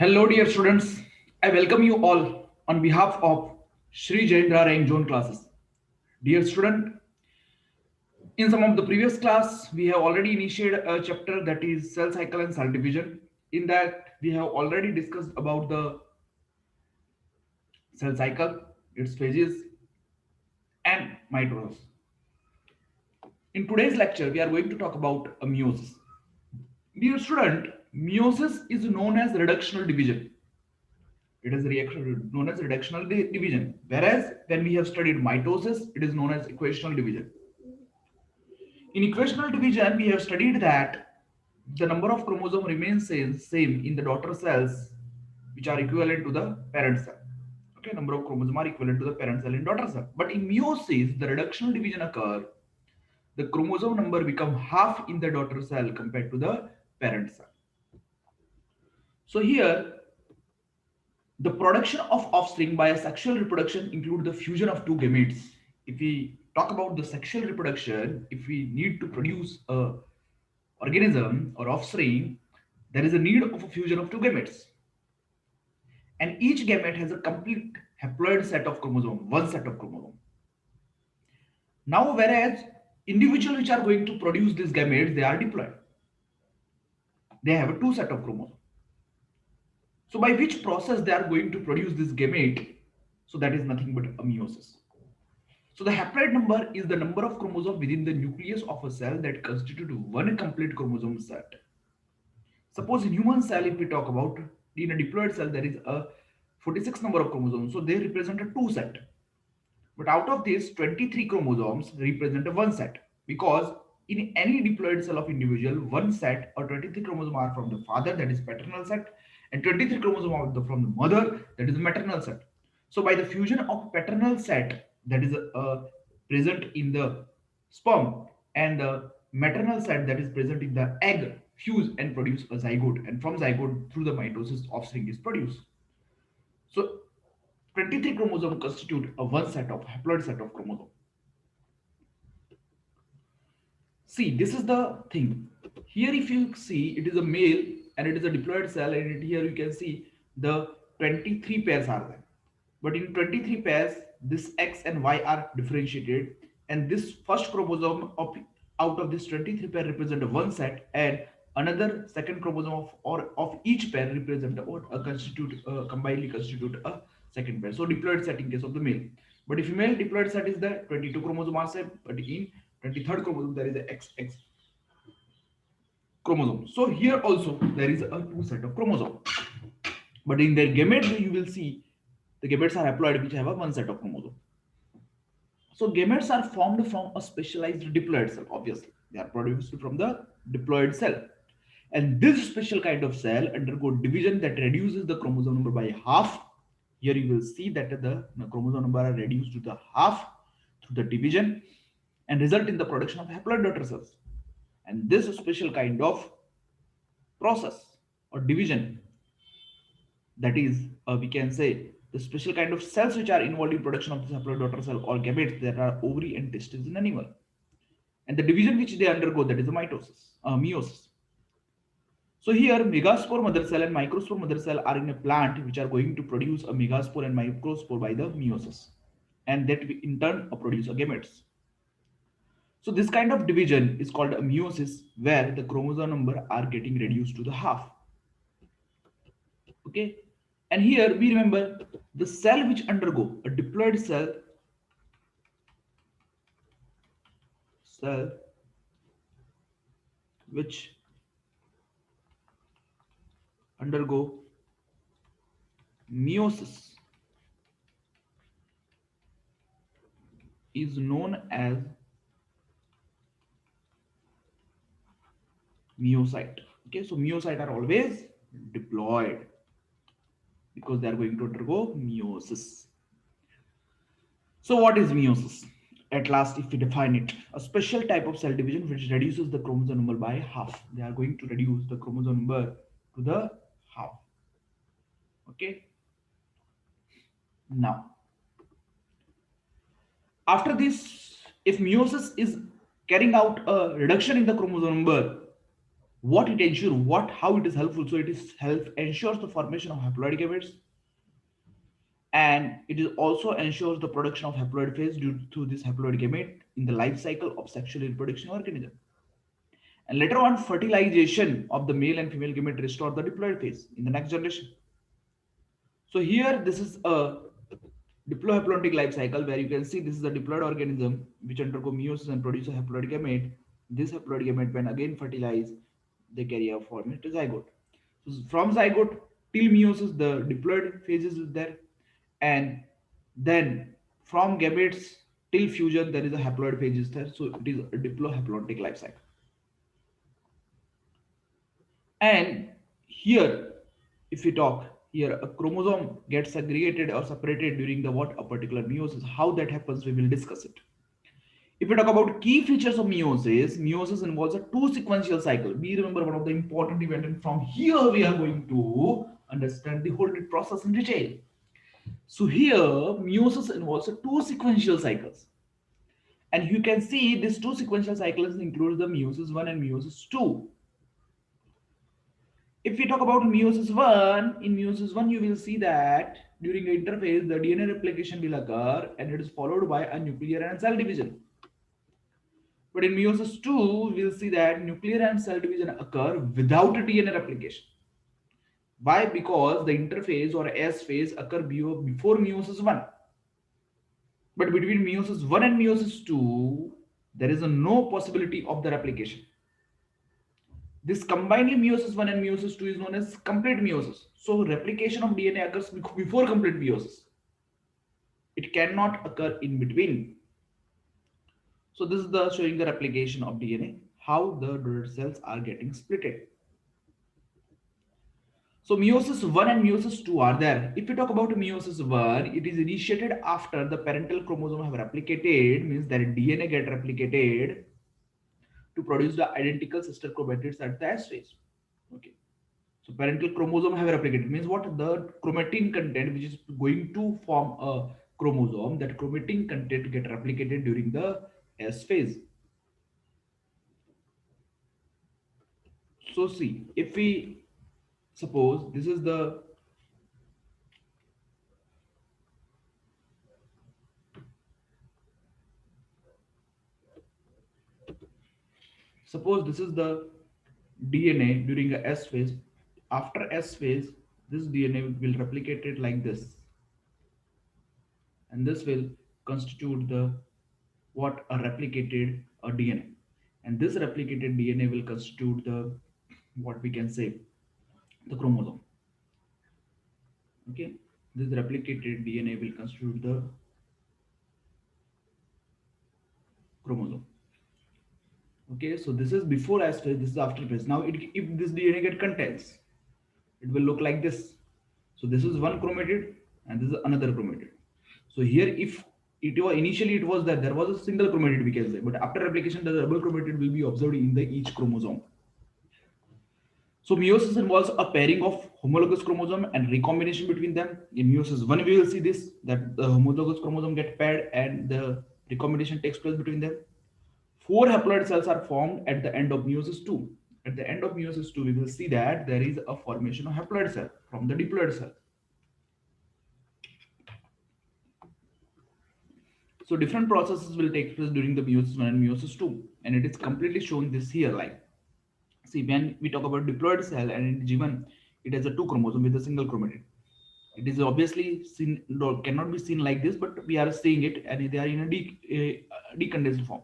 Hello, dear students. I welcome you all on behalf of Sri Jayendra Rank Zone classes. Dear student, in some of the previous class, we have already initiated a chapter that is cell cycle and cell division. In that, we have already discussed about the cell cycle, its phases, and mitosis. In today's lecture, we are going to talk about a meiosis. Dear student, meiosis is known as reductional division. It is reaction known as reductional division. Whereas when we have studied mitosis, it is known as equational division. In equational division, we have studied that the number of chromosomes remains same in the daughter cells, which are equivalent to the parent cell. Okay, number of chromosomes are equivalent to the parent cell in daughter cell. But in meiosis, the reductional division occur. The chromosome number become half in the daughter cell compared to the parent cell. So here the production of offspring by a sexual reproduction include the fusion of two gametes. If we talk about the sexual reproduction, if we need to produce a organism or offspring, there is a need of a fusion of two gametes. And each gamete has a complete haploid set of chromosome, one set of chromosome. Now, whereas individuals which are going to produce these gametes, they are diploid. They have a two set of chromosome. So by which process they are going to produce this gamete? So that is nothing but a meiosis. So the haploid number is the number of chromosomes within the nucleus of a cell that constitute one complete chromosome set. Suppose in human cell, if we talk about in a diploid cell, there is a 46 number of chromosomes. So they represent a two set. But out of this, 23 chromosomes represent a one set. Because in any diploid cell of individual, one set or 23 chromosomes are from the father, that is paternal set, and 23 chromosomes are from the mother, that is the maternal set. So by the fusion of paternal set that is present in the sperm and the maternal set that is present in the egg fuse and produce a zygote, and from zygote through the mitosis offspring is produced. So 23 chromosomes constitute a one set of haploid set of chromosome. See, this is the thing. Here, if you see, it is a male and it is a diploid cell, and here you can see the 23 pairs are there. But in 23 pairs, this X and Y are differentiated, and this first chromosome out of this 23 pair represent a one set, and another second chromosome of each pair represent a constitute combinedly constitute a second pair. So diploid set in case of the male. But if female diploid set is the 22 chromosome are same, but in 23rd chromosome there is a XX chromosome. So here also there is a two set of chromosome. But in their gametes you will see the gametes are haploid which have a one set of chromosome. So gametes are formed from a specialized diploid cell. Obviously, they are produced from the diploid cell. And this special kind of cell undergo division that reduces the chromosome number by half. Here you will see that the chromosome number are reduced to the half through the division and result in the production of haploid daughter cells. And this special kind of process or division, that is, we can say the special kind of cells which are involved in production of this haploid daughter cell or gametes that are ovary and testes in animal. And the division which they undergo, that is the meiosis. So here megaspore mother cell and microspore mother cell are in a plant which are going to produce a megaspore and microspore by the meiosis, and that in turn produce a gametes. So this kind of division is called a meiosis, where the chromosome number are getting reduced to the half. Okay, and here we remember the cell which undergo a diploid cell which undergo meiosis is known as meiocyte. Okay, so meiocyte are always diploid because they are going to undergo meiosis. So what is meiosis? At last, if we define it, a special type of cell division which reduces the chromosome number by half. They are going to reduce the chromosome number to the half. Okay. Now, after this, if meiosis is carrying out a reduction in the chromosome number, what it ensures, what how it is helpful. So it is help ensures the formation of haploid gametes, and it is also ensures the production of haploid phase due to this haploid gamete in the life cycle of sexual reproduction organism. And later on, fertilization of the male and female gamete restore the diploid phase in the next generation. So here, this is a diplohaplontic life cycle where you can see this is a diploid organism which undergo meiosis and produce a haploid gamete. This haploid gamete, when again fertilized, they carry a form into zygote. So from zygote till meiosis, the diploid phases is there, and then from gametes till fusion, there is a haploid phase is there. So it is a diplohaplontic life cycle. And here, if we talk here, a chromosome gets segregated or separated during the what a particular meiosis. How that happens, we will discuss it. If we talk about key features of meiosis, meiosis involves a two sequential cycle. We remember one of the important event, and from here we are going to understand the whole process in detail. So here, meiosis involves a two sequential cycles, and you can see these two sequential cycles include the meiosis 1 and meiosis 2. If we talk about meiosis 1, in meiosis 1 you will see that during the interphase the DNA replication will occur and it is followed by a nuclear and cell division. But in meiosis 2, we'll see that nuclear and cell division occur without a DNA replication. Why? Because the interphase or S phase occur before meiosis 1. But between meiosis 1 and meiosis 2, there is a no possibility of the replication. This combined meiosis 1 and meiosis 2 is known as complete meiosis. So replication of DNA occurs before complete meiosis. It cannot occur in between. So this is the showing the replication of DNA, how the dotted cells are getting splitted. So meiosis 1 and meiosis 2 are there. If we talk about meiosis 1, it is initiated after the parental chromosome have replicated, means that DNA get replicated to produce the identical sister chromatids at the S phase. Okay. So parental chromosome have replicated means what? The chromatin content which is going to form a chromosome, that chromatin content get replicated during the S phase. So see, if we suppose this is the suppose this is the DNA during a S phase. After S phase, this DNA will replicate it like this, and this will constitute the what a replicated DNA, and this replicated DNA will constitute the what we can say the chromosome. Okay, this replicated DNA will constitute the chromosome. Okay, so this is before S phase, this is after phase. Now if this DNA get contains, it will look like this. So this is one chromatid and this is another chromatid. So here if it was initially it was that there was a single chromatid we can say, but after replication the double chromatid will be observed in the each chromosome. So meiosis involves a pairing of homologous chromosome and recombination between them. In meiosis 1 we will see this, that the homologous chromosome get paired and the recombination takes place between them. Four haploid cells are formed at the end of meiosis 2. At the end of meiosis 2 we will see that there is a formation of haploid cell from the diploid cell. So different processes will take place during the meiosis 1 and meiosis 2, and it is completely shown this here. Like, see, when we talk about diploid cell and in G1, it has a two chromosome with a single chromatid. It is obviously seen, no, cannot be seen like this, but we are seeing it, and they are in a decondensed form.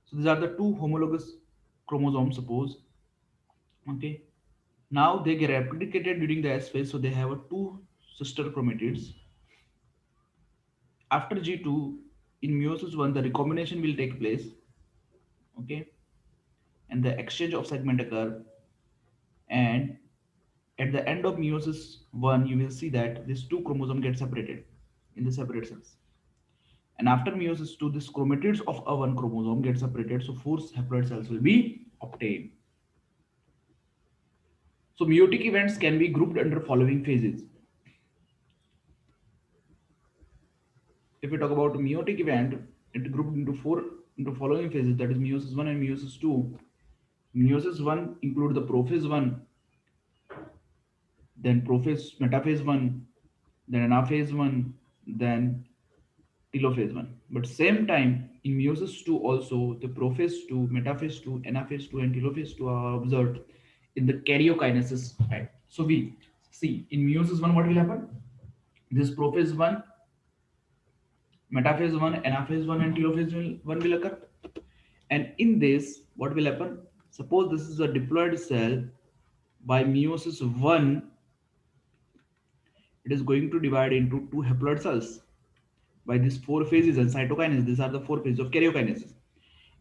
So these are the two homologous chromosomes. Suppose, okay. Now they get replicated during the S phase, so they have a two sister chromatids. After G2, in meiosis 1, the recombination will take place, okay, and the exchange of segment occur. And at the end of meiosis 1, you will see that these two chromosomes get separated in the separate cells. And after meiosis 2, these chromatids of a one chromosome get separated, so four haploid cells will be obtained. So meiotic events can be grouped under following phases. If we talk about meiotic event, it grouped into following phases, that is meiosis 1 and meiosis 2. Meiosis 1 include the prophase 1, then prophase metaphase 1, then anaphase 1, then telophase 1. But same time in meiosis 2 also the prophase 2, metaphase 2, anaphase 2 and telophase 2 are observed in the karyokinesis type. So we see in meiosis 1 what will happen? This prophase 1, metaphase 1, anaphase 1 and telophase 1 will occur. And in this, what will happen? Suppose this is a diploid cell. By meiosis 1, it is going to divide into two haploid cells by these four phases and cytokinase. These are the four phases of karyokinesis.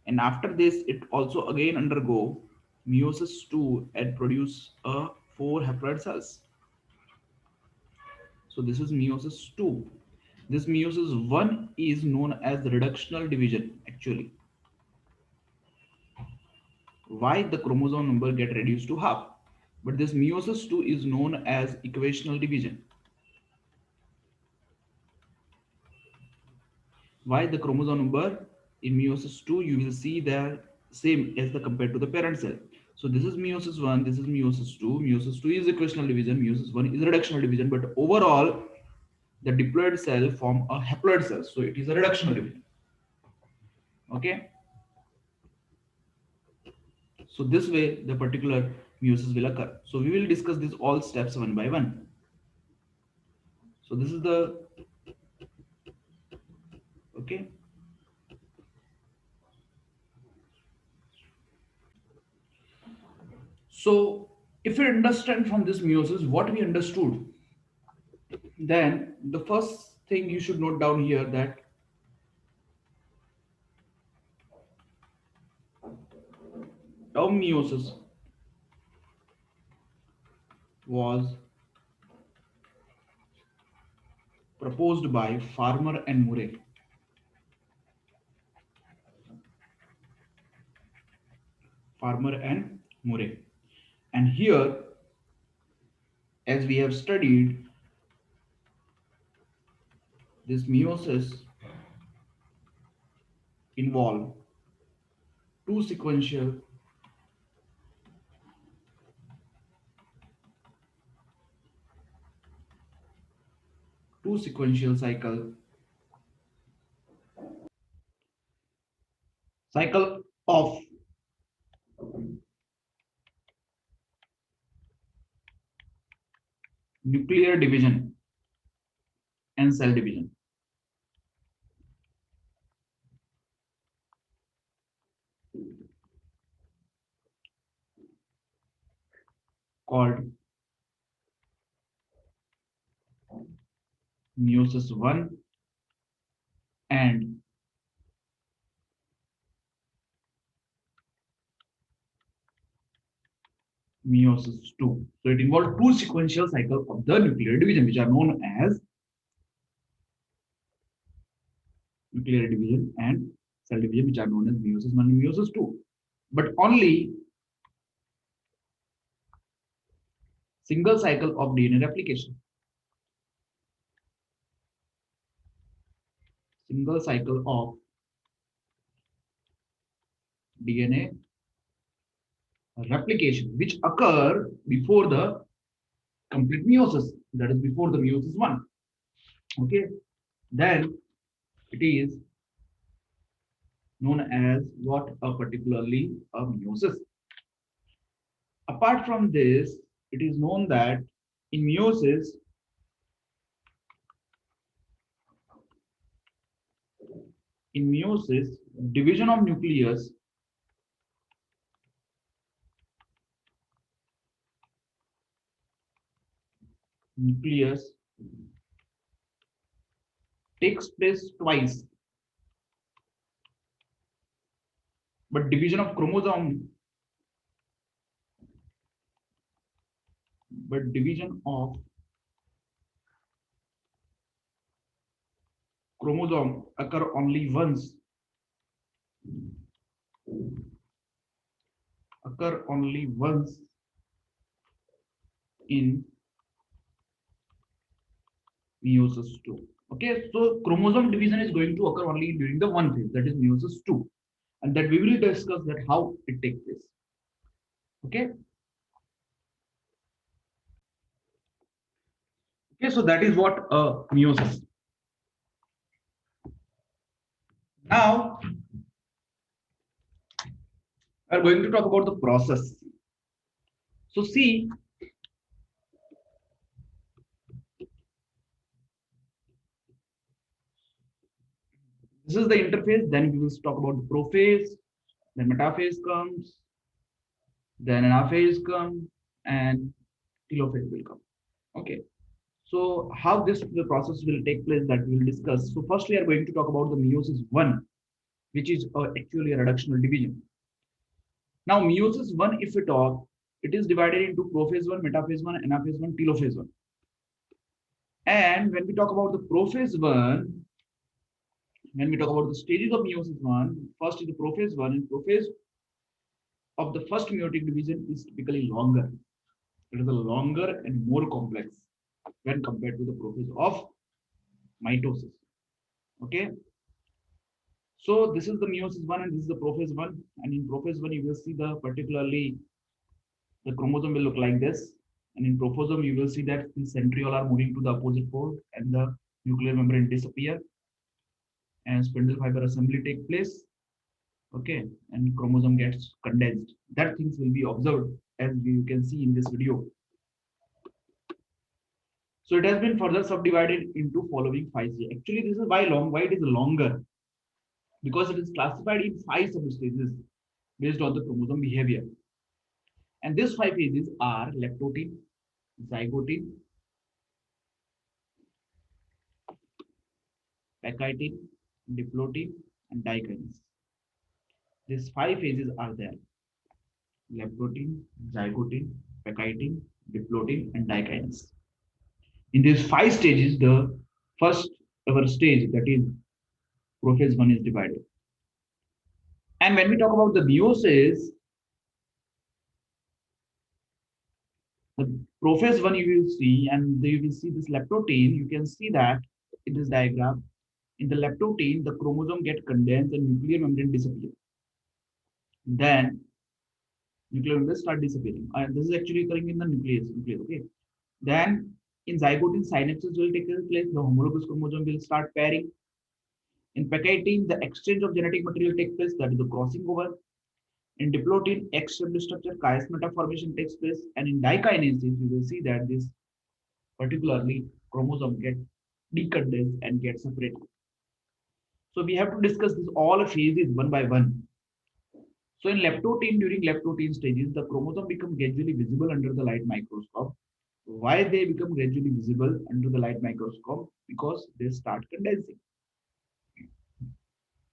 And after this, it also again undergo meiosis 2 and produce a four haploid cells. So this is meiosis 2. This meiosis 1 is known as the reductional division actually. Why the chromosome number get reduced to half? But this meiosis 2 is known as equational division. Why the chromosome number in meiosis 2 you will see the same as the compared to the parent cell. So this is meiosis 1, this is meiosis 2. Meiosis 2 is equational division, meiosis 1 is reductional division, but overall the diploid cell form a haploid cell, so it is a reductional division. Okay, so this way the particular meiosis will occur. So we will discuss these all steps one by one. So this is the okay. So if we understand from this meiosis what we understood, then the first thing you should note down here that term meiosis was proposed by Farmer and Murray. Farmer and Murray. And here, as we have studied, this meiosis involve two sequential cycle of nuclear division and cell division called meiosis 1 and meiosis 2. So it involved two sequential cycles of the nuclear division, which are known as nuclear division and cell division, which are known as meiosis 1 and meiosis 2. But only single cycle of DNA replication. Single cycle of DNA replication, which occur before the complete meiosis, that is before the meiosis 1. Okay, then it is known as what a particularly a meiosis. Apart from this, it is known that in meiosis, division of nucleus takes place twice, but division of chromosome occur only once in meiosis 2. Okay, so chromosome division is going to occur only during the one phase, that is meiosis 2, and that we will discuss that how it takes place. Okay. Okay. So that is what meiosis. Now we are going to talk about the process. So see, this is the interface. Then we will talk about the prophase. Then metaphase comes. Then anaphase comes, and telophase will come. Okay. So how this the process will take place that we will discuss. So firstly, we are going to talk about the meiosis one, which is actually a reductional division. Now meiosis one, if we talk, it is divided into prophase one, metaphase one, anaphase one, telophase one. And when we talk about the prophase one, when we talk about the stages of meiosis one, first is the prophase one, and prophase of the first meiotic division is typically longer. It is a longer and more complex when compared to the prophase of mitosis. Okay, so this is the meiosis one and this is the prophase one. And in prophase one, you will see the particularly the chromosome will look like this. And in prophosome, you will see that the centriole are moving to the opposite pole and the nuclear membrane disappear and spindle fiber assembly take place. Okay, and chromosome gets condensed. That things will be observed as you can see in this video. So it has been further subdivided into following 5 stages. Actually, this is why long. Why it is longer? Because it is classified in 5 substages based on the chromosome behavior. And these 5 phases are leptotin, zygotin, pachytin, diplotin, and dikinase. These 5 phases are there: leptotin, zygotin, pachytin, diplotin, and dikinase. In these 5 stages, the first ever stage, that is prophase one, is divided. And when we talk about the meiosis, the prophase one you will see, and you will see this leptotin. You can see that in this diagram. In the leptotin, the chromosome get condensed and nuclear membrane disappear. Then nuclear membrane start disappearing. This is actually occurring in the nucleus. Okay. Then in zygote, synapses will take place. The homologous chromosome will start pairing. In pachytin, the exchange of genetic material takes place. That is the crossing over. In diplotin, X-shaped structure, chiasmata formation takes place. And in dikinases, you will see that this particularly chromosome get decondensed and get separated. So we have to discuss this all phases one by one. So in leptotin, during leptotin stages, the chromosome become gradually visible under the light microscope. Why they become gradually visible under the light microscope? Because they start condensing.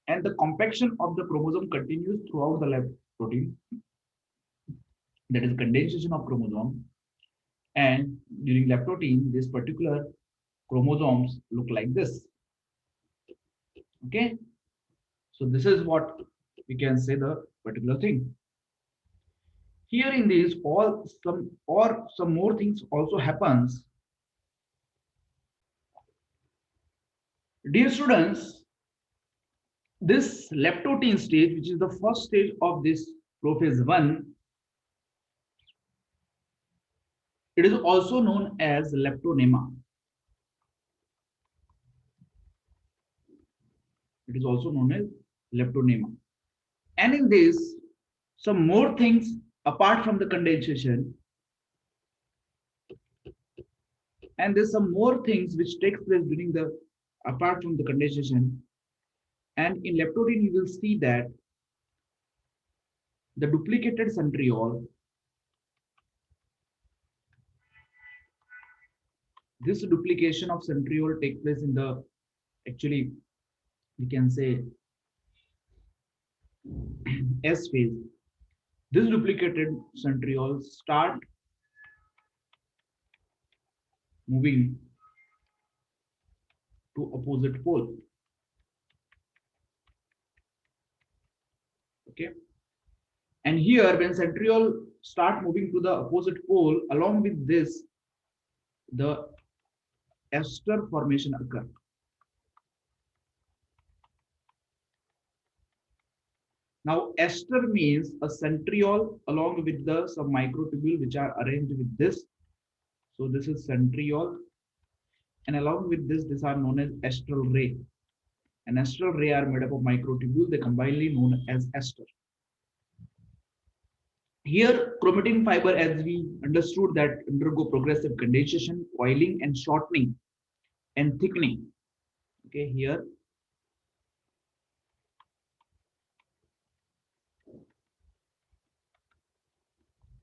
And the compaction of the chromosome continues throughout the leptotin. That is condensation of chromosome. And during leptotin, this particular chromosomes look like this. Okay. So this is what we can say the particular thing. Here in this, all some more things also happens. Dear students, this leptotin stage, which is the first stage of this prophase one, it is also known as leptonema. It is also known as leptonema. And in this, some more things apart from the condensation, and there's some more things which takes place during the apart from the condensation. And in leptotin, you will see that the duplicated centriole, this duplication of centriole takes place in the, actually we can say, S phase. This duplicated centrioles start moving to opposite pole. Okay. And here, when centriole start moving to the opposite pole, along with this, the ester formation occur. Now, ester means a centriole along with the some microtubule which are arranged with this. So this is centriole, and along with this, these are known as estral ray. And estral ray are made up of microtubule. They combinedly known as ester. Here, chromatin fiber, as we understood, that undergo progressive condensation, coiling, and shortening and thickening. Okay, here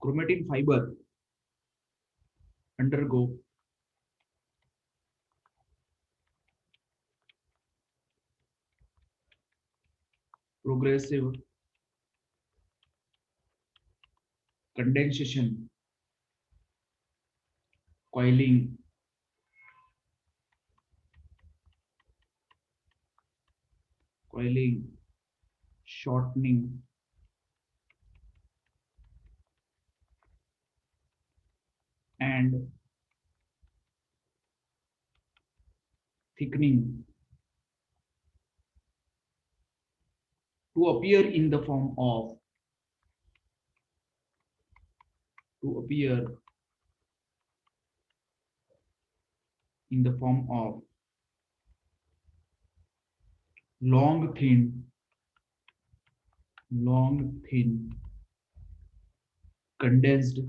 chromatin fiber undergo progressive condensation, coiling, coiling, shortening, and thickening to appear in the form of to appear in the form of long thin long thin condensed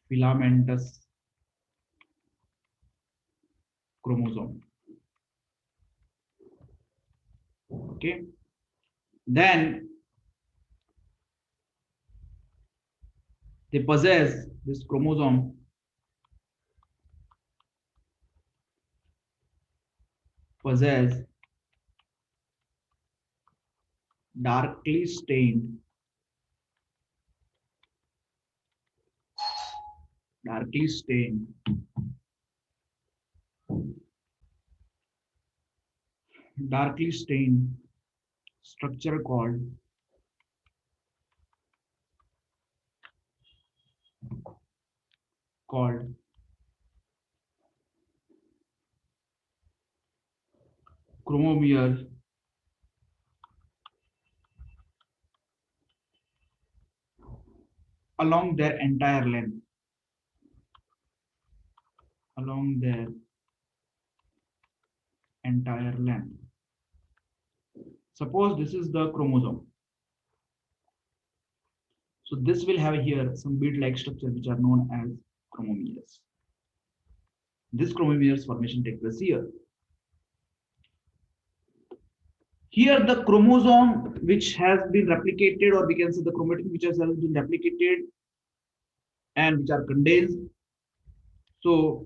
filamentous chromosome. Okay, then they possess this chromosome possess darkly stained darkly stained darkly stained structure called chromomere along their entire length along their entire length. Suppose this is the chromosome. So this will have here some bead-like structure which are known as chromomeres. This chromomeres formation takes place here. Here the chromosome which has been replicated, or we can say the chromatin which has been replicated and which are condensed. So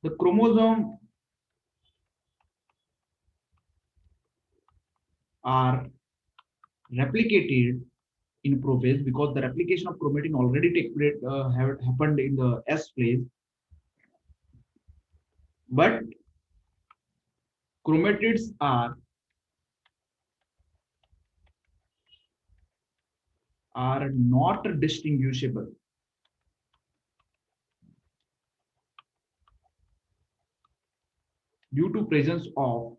the chromosome are replicated in prophase because the replication of chromatin already have happened in the S phase, but chromatids are not distinguishable due to presence of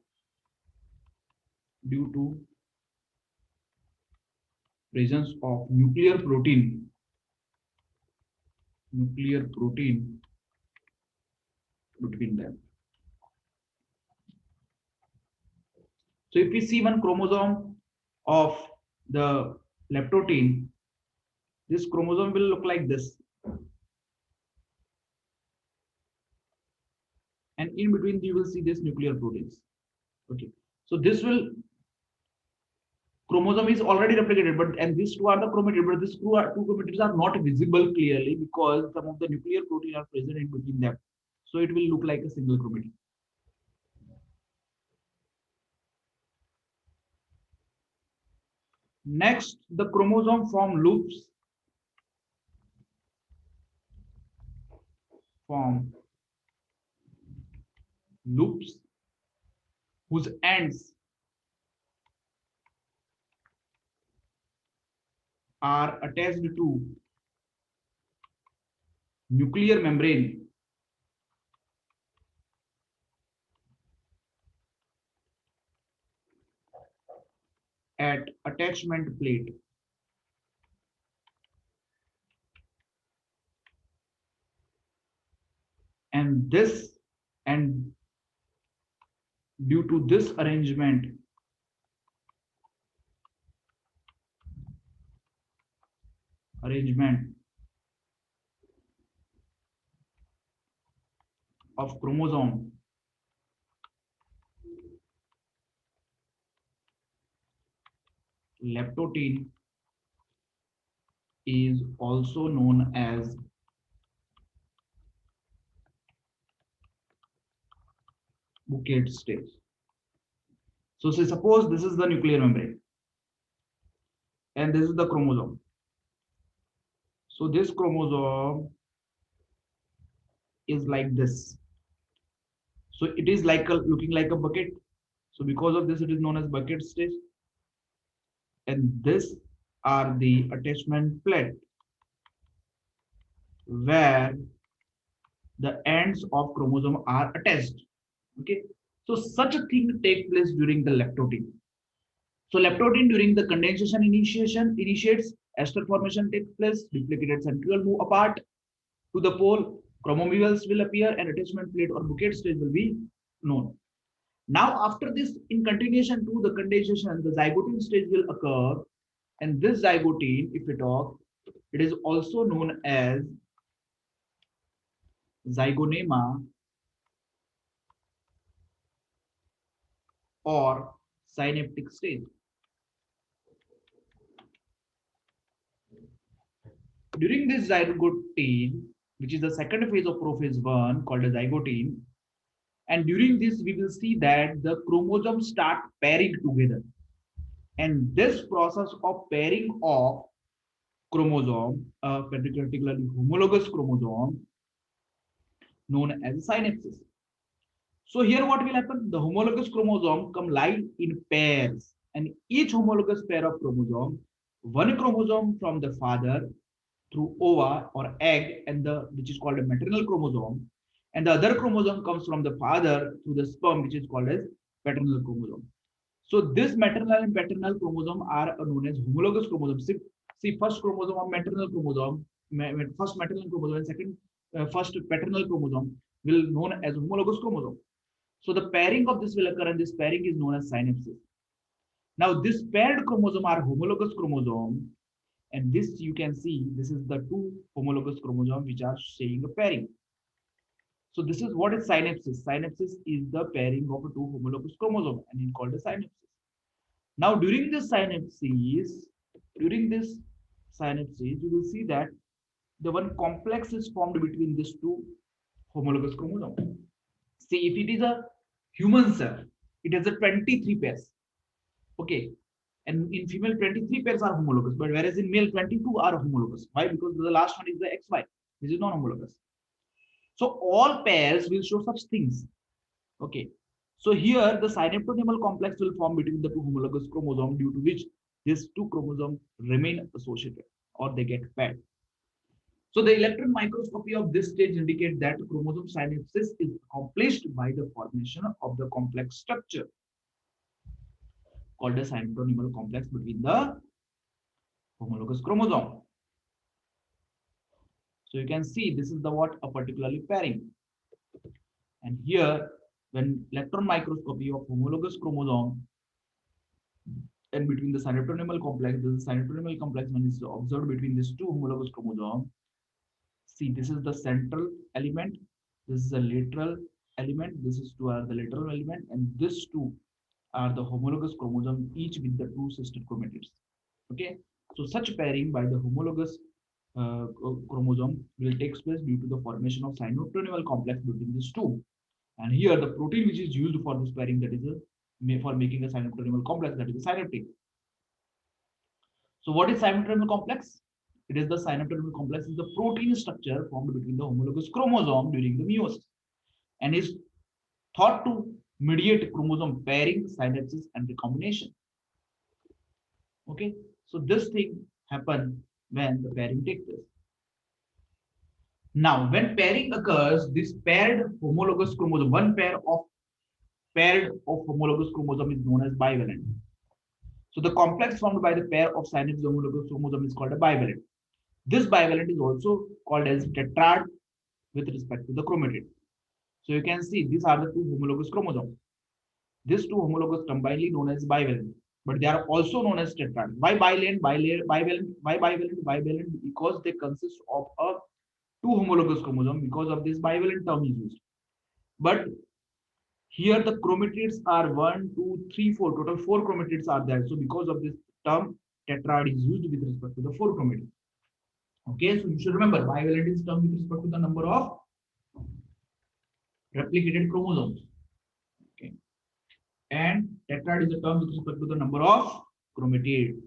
due to presence of nuclear protein between them. So if we see one chromosome of the leptotin, this chromosome will look like this, and in between you will see this nuclear proteins. Okay, so this will chromosome is already replicated, but and these two are the chromatid, but these two chromatids are not visible clearly because some of the nuclear protein are present in between them. So it will look like a single chromatid. Next, the chromosome form loops whose ends are attached to nuclear membrane at attachment plate, and this and due to this arrangement of chromosome, leptotin is also known as bouquet stage. So say suppose this is the nuclear membrane and this is the chromosome. So this chromosome is like this. So it is like a looking like a bucket. So because of this, it is known as bucket stage. And this are the attachment plate where the ends of chromosome are attached. Okay. So such a thing take place during the leptotin. So leptotin during the condensation initiation initiates ester formation takes place, duplicated centriole move apart to the pole, chromosomes will appear, and attachment plate or bouquet stage will be known. Now, after this, in continuation to the condensation, the zygote stage will occur, and this zygote, if we talk, it is also known as zygonema or synaptic stage. During this zygote, which is the second phase of prophase 1 called as zygote, and during this we will see that the chromosomes start pairing together, and this process of pairing of chromosome, particularly homologous chromosome, known as synapses. So here what will happen? The homologous chromosome come lie in pairs, and each homologous pair of chromosome, one chromosome from the father through ova or egg, and the which is called a maternal chromosome, and the other chromosome comes from the father through the sperm, which is called as paternal chromosome. So this maternal and paternal chromosome are known as homologous chromosomes. See first chromosome of maternal chromosome, first maternal chromosome, and second first paternal chromosome will known as homologous chromosome. So the pairing of this will occur, and this pairing is known as synapses. Now this paired chromosome are homologous chromosome, and this you can see this is the two homologous chromosome which are showing a pairing. So this is what is synapses. Synapses is the pairing of two homologous chromosome, and it's called a synapses. Now during this synapses, you will see that the one complex is formed between these two homologous chromosomes. See, if it is a human cell, it has a 23 pairs. Okay. And in female, 23 pairs are homologous, but whereas in male, 22 are homologous. Why? Because the last one is the XY. This is non-homologous. So all pairs will show such things. Okay. So here the synaptonemal complex will form between the two homologous chromosomes, due to which these two chromosomes remain associated or they get paired. So the electron microscopy of this stage indicates that chromosome synapsis is accomplished by the formation of the complex structure called a synaptonemal complex between the homologous chromosome. So you can see this is the what a particularly pairing. And here when electron microscopy of homologous chromosome and between the synaptonemal complex, this synaptonemal complex when it's observed between these two homologous chromosomes. See, this is the central element, this is the lateral element, this is two are the lateral element, and these two are the homologous chromosome, each with the two sister chromatids. Okay, so such pairing by the homologous chromosome will take place due to the formation of synaptonemal complex between these two. And here the protein which is used for this pairing, that is for making a synaptonemal complex, that is the synaptic. So what is synaptonemal complex? It is the synaptonemal complex is the protein structure formed between the homologous chromosome during the meiosis, and is thought to mediate chromosome pairing, synapses, and recombination. Okay, so this thing happen when the pairing takes place. Now, when pairing occurs, this paired homologous chromosome, one pair of paired of homologous chromosome is known as bivalent. So the complex formed by the pair of synapse homologous chromosome is called a bivalent. This bivalent is also called as tetrad with respect to the chromatid. So you can see these are the two homologous chromosomes. These two homologous combinedly known as bivalent, but they are also known as tetrad. Why bivalent? Bivalent? Why bivalent? Bivalent because they consist of a two homologous chromosome. Because of this bivalent term is used. But here the chromatids are one, two, three, four. Total four chromatids are there. So because of this term, tetrad is used with respect to the four chromatids. Okay, so you should remember bivalent is term with respect to the number of replicated chromosomes. Okay, and tetrad is a term with respect to the number of chromatids.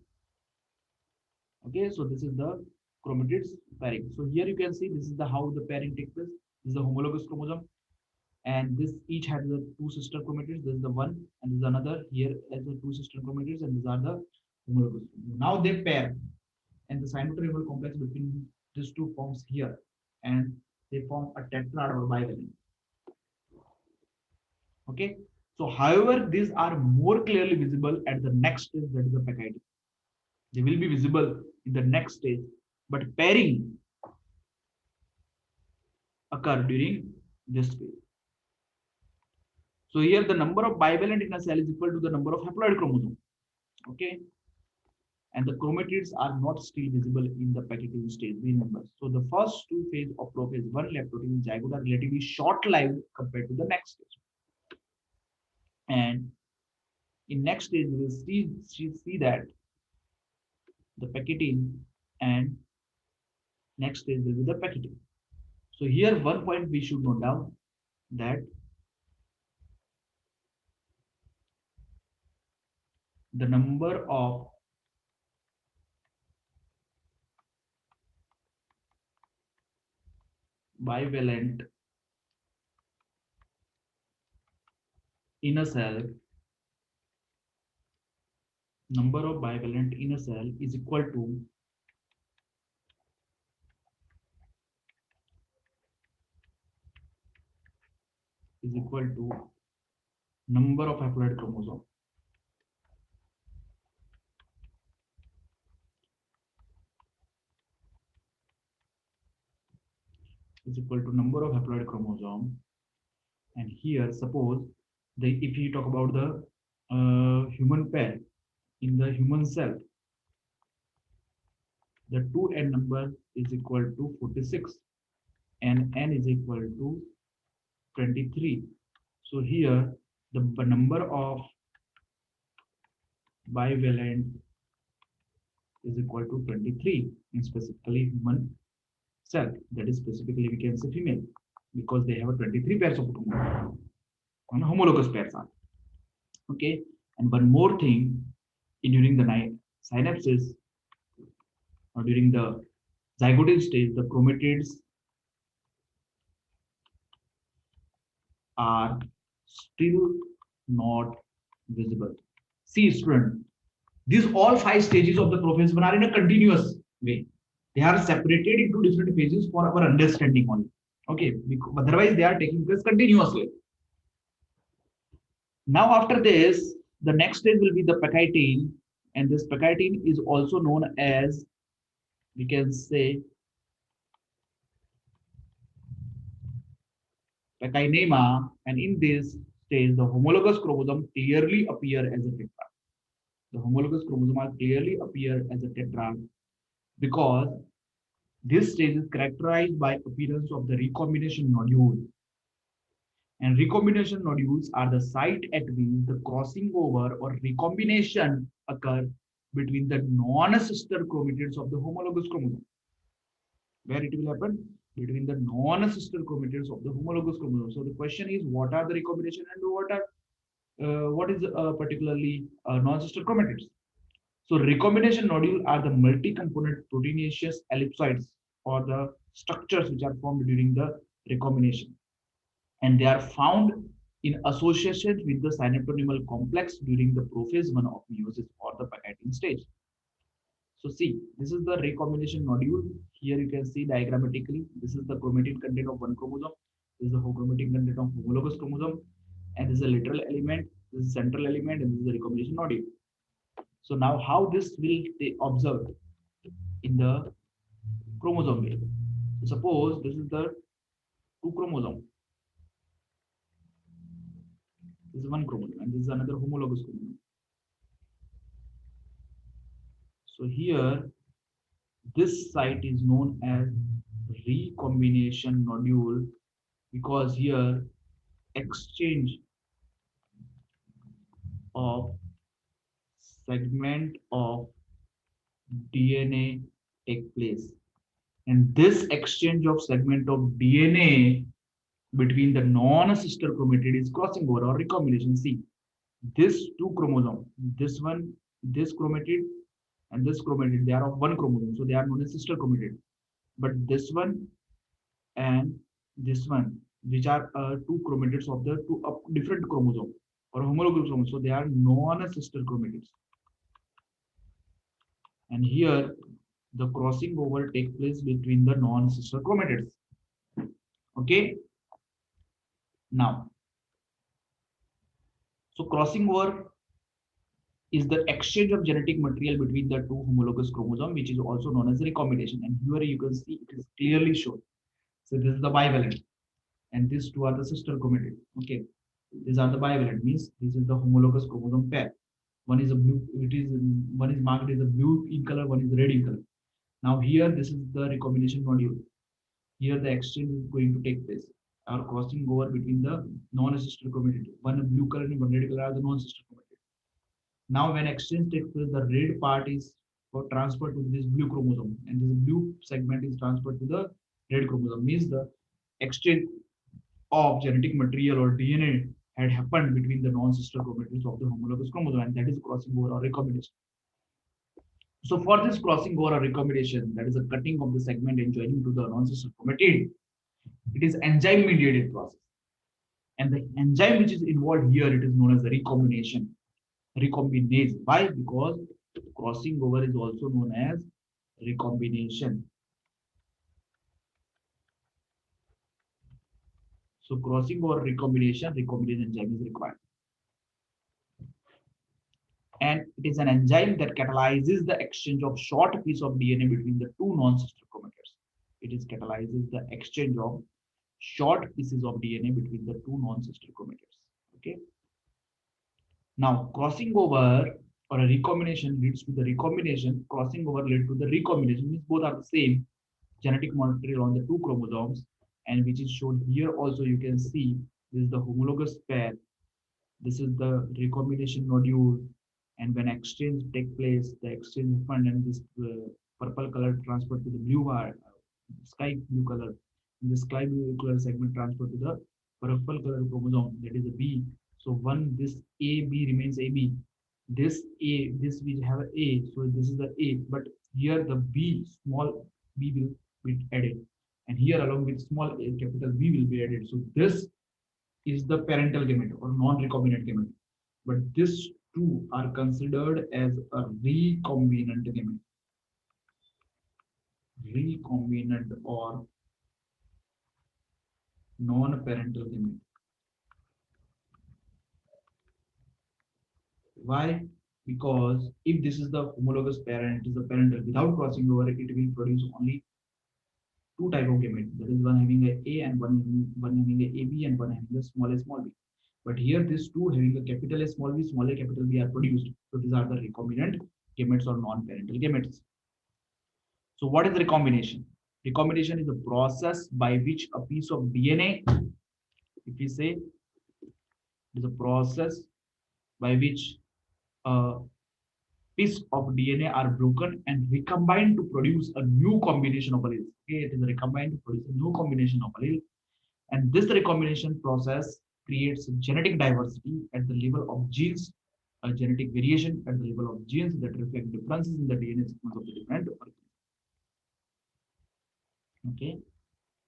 Okay, so this is the chromatids pairing. So here you can see this is the how the pairing takes place. This is the homologous chromosome, and this each has the two sister chromatids. This is the one, and this is another. Here as the two sister chromatids, and these are the homologous. Now they pair, and the sinotrimal complex between these two forms here, and they form a tetrad or bivalent. Okay. So, however, these are more clearly visible at the next stage, that is the pachydy. They will be visible in the next stage, but pairing occur during this phase. So here the number of bivalent in a cell is equal to the number of haploid chromosome. Okay, and the chromatids are not still visible in the pachytene stage. Remember, so the first two phases of prophase one left-protein zygote are relatively short-lived compared to the next stage. And in next stage, we will see that the pachytene and next stage will be the pachytene. So here one point we should note down that the number of bivalent in a cell, is equal to number of haploid chromosome is equal to number of haploid chromosome. And here suppose if you talk about the human pair in the human cell, the 2n number is equal to 46 and n is equal to 23. So here the number of bivalent is equal to 23 in specifically human cell. That is specifically we can say female because they have a 23 pairs of chromosomes on homologous pairs are. Okay, and one more thing, during the synapses or during the zygotic stage, the chromatids are still not visible. See, student, these all five stages of the prophase one are in a continuous way. They are separated into different phases for our understanding only. Okay, because otherwise they are taking place continuously. Now after this, the next stage will be the pachytene, and this pachytene is also known as, we can say, pachynema, and in this stage, the homologous chromosome clearly appear as a tetrad. The homologous chromosome are clearly appear as a tetrad because this stage is characterized by appearance of the recombination nodule. And recombination nodules are the site at which the crossing over or recombination occur between the non-sister chromatids of the homologous chromosome. Where it will happen? Between the non-sister chromatids of the homologous chromosome. So the question is, what are the recombination and what is particularly non-sister chromatids? So recombination nodule are the multi-component proteinaceous ellipsoids or the structures which are formed during the recombination, and they are found in association with the synaptonymal complex during the prophase one of meiosis or the pachytene stage. So see, this is the recombination nodule. Here you can see diagrammatically, this is the chromatin content of one chromosome. This is the chromatin content of homologous chromosome, and this is a lateral element, this is central element, and this is the recombination nodule. So now how this will be observed in the chromosome way. So suppose this is the two chromosome. This is one chromosome and this is another homologous chromosome. So here this site is known as recombination nodule because here exchange of segment of DNA take place. And this exchange of segment of DNA between the non-sister chromatid is crossing over or recombination. See, this two chromosome, this one, this chromatid and this chromatid, they are of one chromosome, so they are known as sister chromatid. But this one and this one, which are two chromatids of the two different chromosome or homologous chromosome, so they are non-sister chromatids. And here the crossing over takes place between the non-sister chromatids. Okay, now so crossing over is the exchange of genetic material between the two homologous chromosomes, which is also known as recombination. And here you can see it is clearly shown. So this is the bivalent, and these two are the sister chromatid. Okay, these are the bivalent, means this is the homologous chromosome pair. One is a blue, it is one is marked as a blue in color, one is red in color. Now here this is the recombination module. Here the exchange is going to take place, or crossing over between the non-sister chromatid. One blue color and one red color are the non-sister chromatid. Now, when exchange takes place, the red part is transferred to this blue chromosome, and this blue segment is transferred to the red chromosome. Means the exchange of genetic material or DNA had happened between the non-sister chromatids of the homologous chromosome, and that is crossing over or recombination. So, for this crossing over or recombination, that is a cutting of the segment and joining to the non-sister chromatid, it is enzyme-mediated process, and the enzyme which is involved here, it is known as the recombination. Recombinase. Why? Because crossing over is also known as recombination. So crossing over recombination, recombinase enzyme is required. And it is an enzyme that catalyzes the exchange of short piece of DNA between the two non-sister chromatids. It is catalyzes the exchange of short pieces of DNA between the two non-sister chromatids. Okay. Now crossing over or a recombination leads to the recombination. Crossing over leads to the recombination, means both are the same genetic material on the two chromosomes, and which is shown here. Also you can see this is the homologous pair, this is the recombination nodule, and when exchange take place, the exchange happen and this purple color transferred to the blue sky blue color, and the sky blue color segment transferred to the purple color chromosome, that is a B. So one, this AB remains AB, this we have a, so this is the A, but here the B, small b will be added, and here along with small a, capital B will be added. So this is the parental gamete or non-recombinant gamete, but these two are considered as a recombinant gamete, recombinant or non-parental gamete. Why? Because if this is the homologous parent, it is the parental, without crossing over, it will produce only two type of gamete. That is one having a and one having a AB and one having a small b. But here these two having a capital A small a capital B are produced. So these are the recombinant gametes or non-parental gametes. So what is recombination? Recombination is a process by which a piece of DNA, if we say, it is a process by which a piece of DNA are broken and recombined to produce a new combination of alleles. Okay, it is recombined to produce a new combination of alleles. And this recombination process creates genetic diversity at the level of genes, a genetic variation at the level of genes that reflect differences in the DNA sequence of the different organisms. Okay.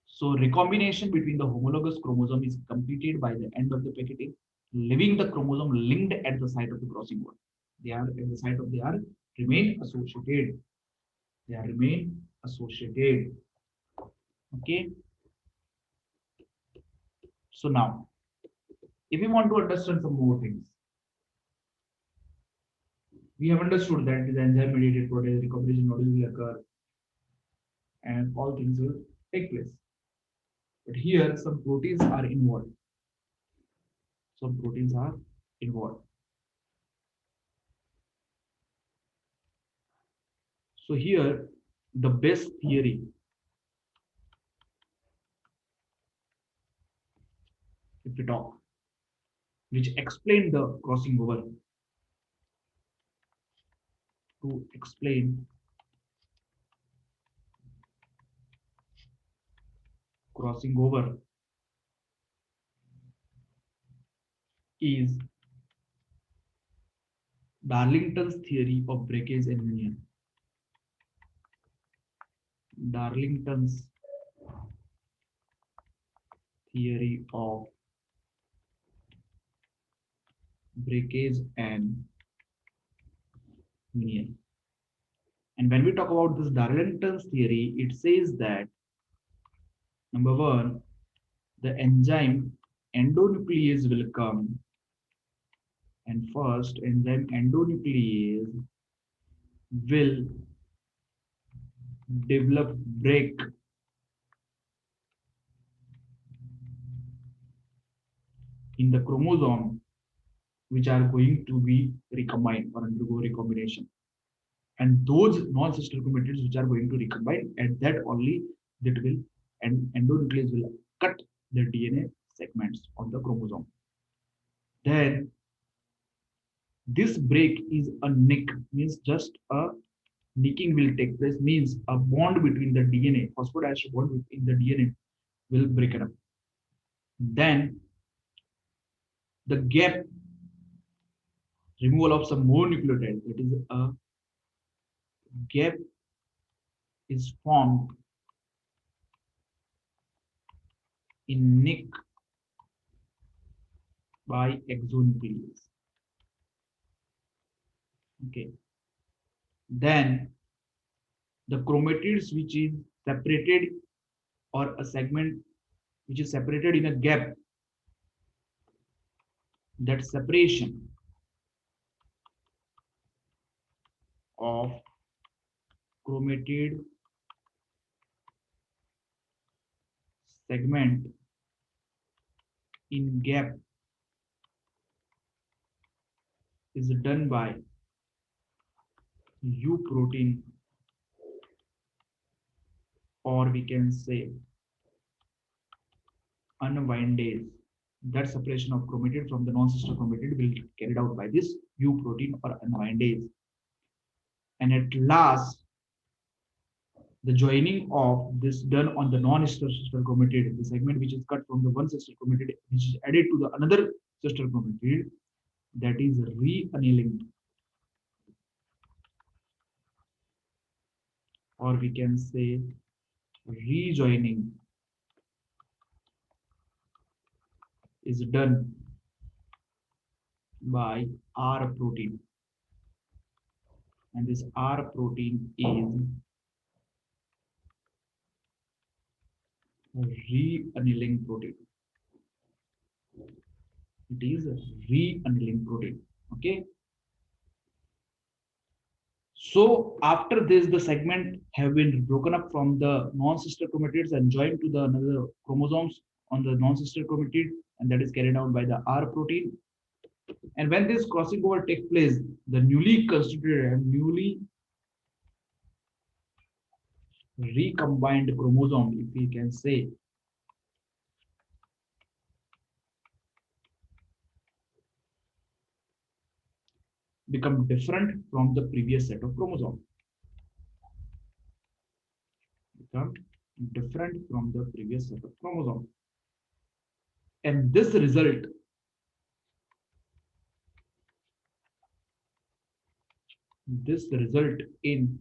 So recombination between the homologous chromosome is completed by the end of the packaging, leaving the chromosome linked at the site of the crossing over. They are at the site of they are remain associated. They are remain associated. Okay. So now, if we want to understand some more things, We have understood that the enzyme mediated protease recombination nodules will occur and all things will take place. But here some proteins are involved. Some proteins are involved. So here the best theory, if we talk, which explain the crossing over, to explain crossing over is Darlington's theory of breakage and union. Darlington's theory of breakage and union. And when we talk about this Darlington's theory, it says that number one, the enzyme endonuclease will come, and first enzyme endonuclease will develop break in the chromosome which are going to be recombined or undergo recombination. And those non-sister chromatids which are going to recombine, at that only that will and endonuclease will cut the DNA segments on the chromosome. Then this break is a nick, means just a nicking will take place, means a bond between the DNA, phosphodiester bond in the DNA will break it up. Then the gap, removal of some more nucleotide, that is a gap is formed in nick by exonuclease. Okay. Then the chromatids which is separated, or a segment which is separated in a gap, that separation of chromatid segment in gap is done by U protein, or we can say unwindase. That separation of chromatid from the non-sister chromatid will be carried out by this U protein or unwindase. And at last, the joining of this done on the non-sister chromatid, the segment which is cut from the one sister chromatid, which is added to the another sister chromatid, that is re-annealing, or we can say rejoining, is done by R protein. And this R protein is re-annealing protein. It is a re-annealing protein. Okay. So after this, the segment have been broken up from the non-sister chromatids and joined to the another chromosomes on the non-sister chromatid, and that is carried out by the R protein. And when this crossing over takes place, the newly constituted and newly recombined chromosome, if we can say, become different from the previous set of chromosomes. Become different from the previous set of chromosomes. And this result in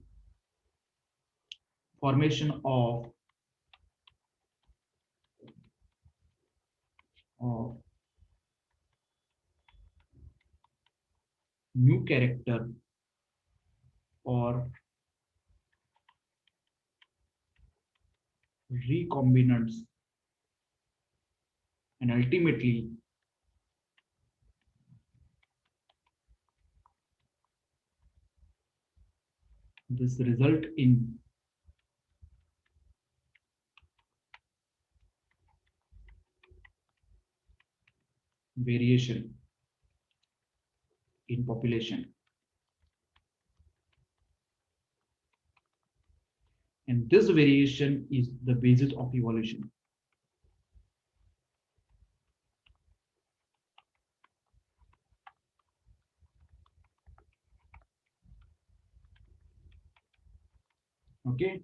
formation of new character or recombinants, and ultimately This result in variation in population, and this variation is the basis of evolution. Okay,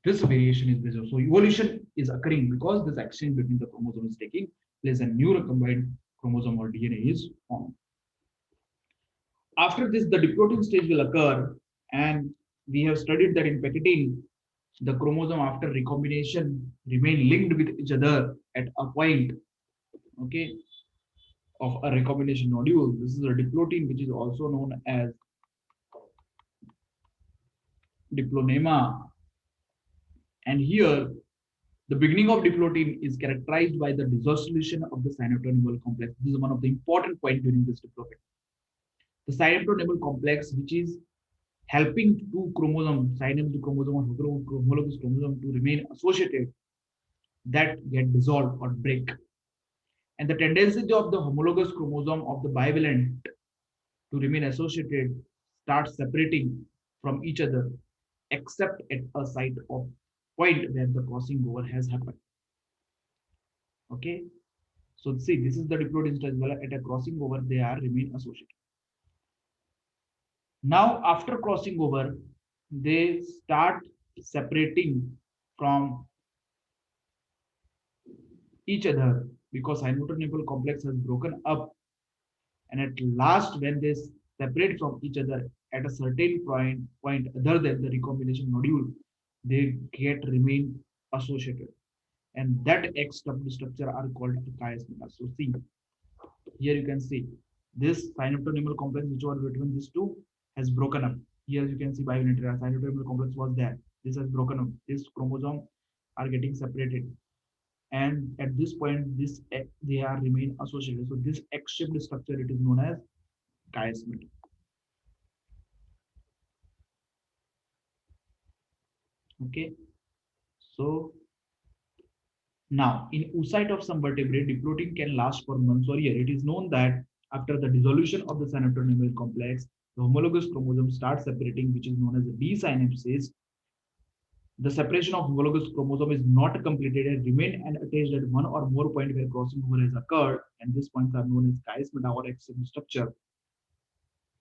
this variation is basis. So evolution is occurring because this exchange between the chromosomes is taking place and new recombined chromosome or DNA is formed. After this, the diplotin stage will occur, and we have studied that in packaging, the chromosome after recombination remain linked with each other at a point, okay, of a recombination nodule. This is a diplotin, which is also known as diplonema. And here, the beginning of diplotin is characterized by the dissociation of the cyanotonemal complex. This is one of the important points during this development. The cyanotonemal complex, which is helping two chromosomes, synapse chromosome or homologous chromosome, to remain associated, that get dissolved or break. And the tendency of the homologous chromosome of the bivalent to remain associated starts separating from each other, except at a site of point where the crossing over has happened. Okay, so see, this is the diploid as well. At a crossing over, they are remain associated. Now, after crossing over, they start separating from each other because cyanotonemal complex has broken up, and at last, when they separate from each other at a certain point other than the recombination nodule, they get remain associated, and that X structure are called chiasma. So see, here you can see this cyanotonemal complex which was between these two has broken up. Here you can see bilateral cyanotonemal complex was there. This has broken up. This chromosome are getting separated, and at this point, this they are remain associated. So this X-shaped structure it is known as chiasma. Okay, so now in oocyte of some vertebrate, diplotin can last for months or year. It is known that after the dissolution of the cyanotonemal complex, the homologous chromosome starts separating, which is known as desynapsis. The separation of homologous chromosome is not completed and remain and attached at one or more point where crossing over has occurred, and these points are known as chiasma or external structure.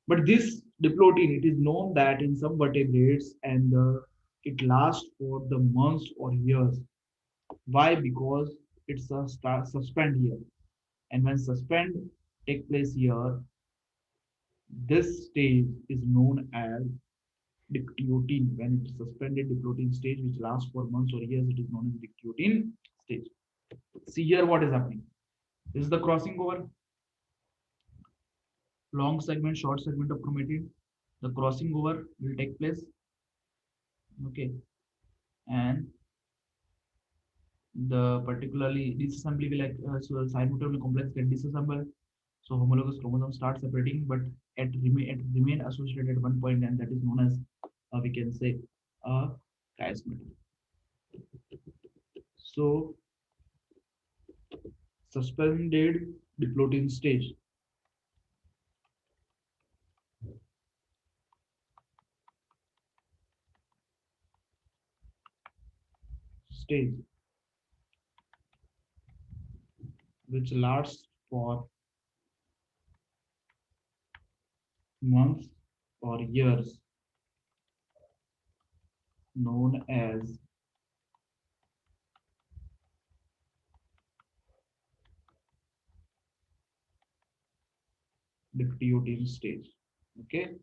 But this diplotin, it is known that in some vertebrates and it lasts for the months or years. Why? Because it's a suspend here, and when suspend take place here, this stage is known as dictiotin. When it's suspended diplotin stage, which lasts for months or years, it is known as dictiotin stage. See here what is happening. This is the crossing over, long segment, short segment of chromatid. The crossing over will take place. Okay, and the particularly disassembly will like so cyanotomic complex get disassembled. So homologous chromosomes start separating, but remain associated at one point, and that is known as we can say a chiasma. So suspended diplotin stage which lasts for months or years, known as dictiotin stage. Okay,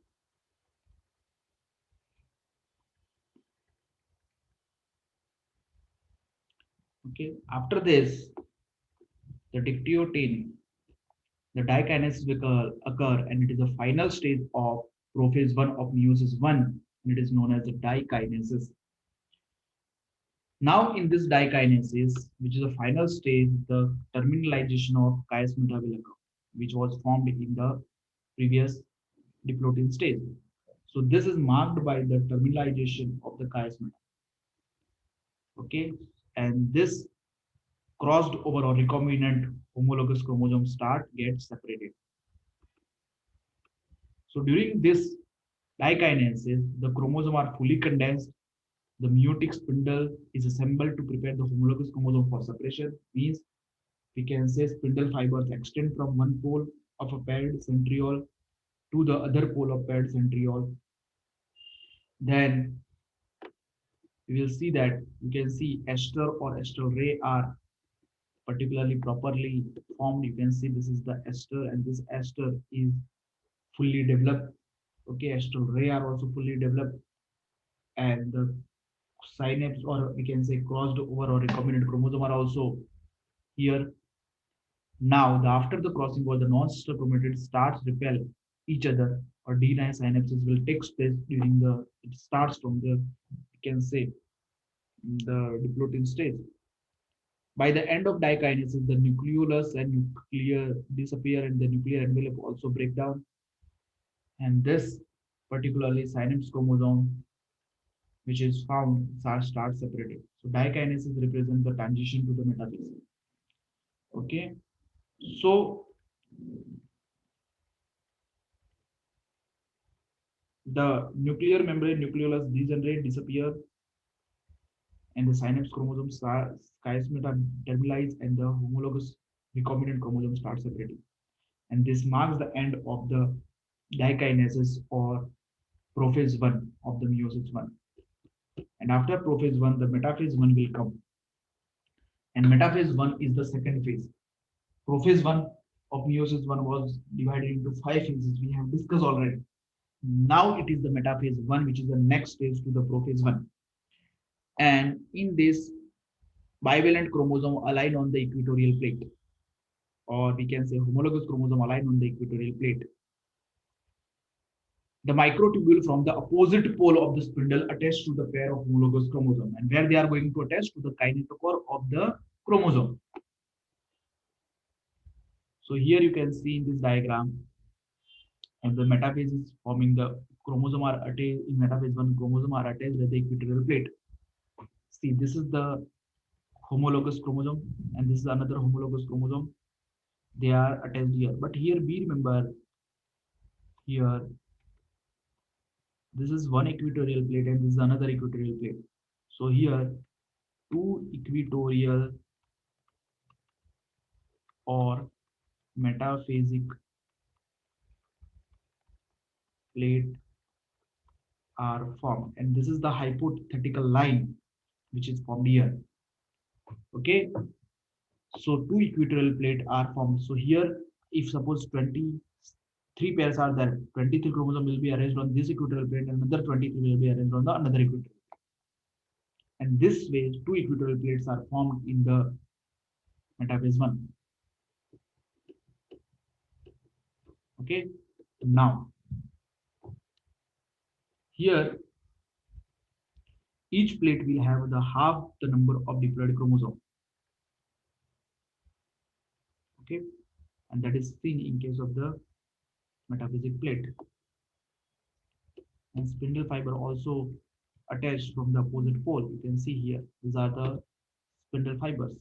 okay. After this, the dictiotin, the dikinesis will occur, and it is the final stage of prophase 1 of meiosis 1, and it is known as the dikinesis. Now, in this dikinesis, which is the final stage, the terminalization of chiasmata will occur, which was formed in the previous diplotin stage. So this is marked by the terminalization of the chiasm. Okay, and this crossed over or recombinant homologous chromosome start gets separated. So during this dikinesis, the chromosomes are fully condensed. The meiotic spindle is assembled to prepare the homologous chromosome for separation. Means we can say spindle fibers extend from one pole of a paired centriole to the other pole of paired centriole. Then we will see that you can see ester or estral ray are particularly properly formed. You can see this is the ester, and this ester is fully developed. Okay, estral ray are also fully developed, and the synapse, or we can say crossed over or recombinant chromosome, are also here. Now, after the crossing over, the non-sister chromatids starts repel each other, or D9 synapses will take place during the. It starts from the, we can say, the diplotin stage. By the end of dikinesis, the nucleolus and nuclear disappear, and the nuclear envelope also break down. And this particularly synapse chromosome, which is found, starts separating. So dikinesis represents the transition to the metaphase. Okay, so the nuclear membrane nucleolus degenerate, disappear, and the synapse chromosome chiasmata terminalize, and the homologous recombinant chromosome starts separating. And this marks the end of the dikinesis or prophase 1 of the meiosis 1. And after prophase 1, the metaphase 1 will come. And metaphase 1 is the second phase. Prophase 1 of meiosis 1 was divided into 5 phases. We have discussed already. Now it is the metaphase 1, which is the next phase to the prophase 1. And in this, bivalent chromosome align on the equatorial plate, or we can say homologous chromosome align on the equatorial plate. The microtubule from the opposite pole of the spindle attached to the pair of homologous chromosome, and where they are going to attach to the kinetochore of the chromosome. So here you can see in this diagram, and the metaphase is forming the chromosome are attached in metaphase 1, chromosome are attached at the equatorial plate. See, this is the homologous chromosome, and this is another homologous chromosome. They are attached here. But here be remember, here this is one equatorial plate and this is another equatorial plate. So here two equatorial or metaphasic plate are formed, and this is the hypothetical line which is formed here. Okay, so two equatorial plate are formed. So here, if suppose 23 pairs are there, 23 chromosome will be arranged on this equatorial plate and another 23 will be arranged on the another equatorial. And this way two equatorial plates are formed in the metaphase 1. Okay, now here each plate will have the half the number of diploid chromosome. Okay, and that is seen in case of the metaphasic plate. And spindle fiber also attached from the opposite pole. You can see here, these are the spindle fibers,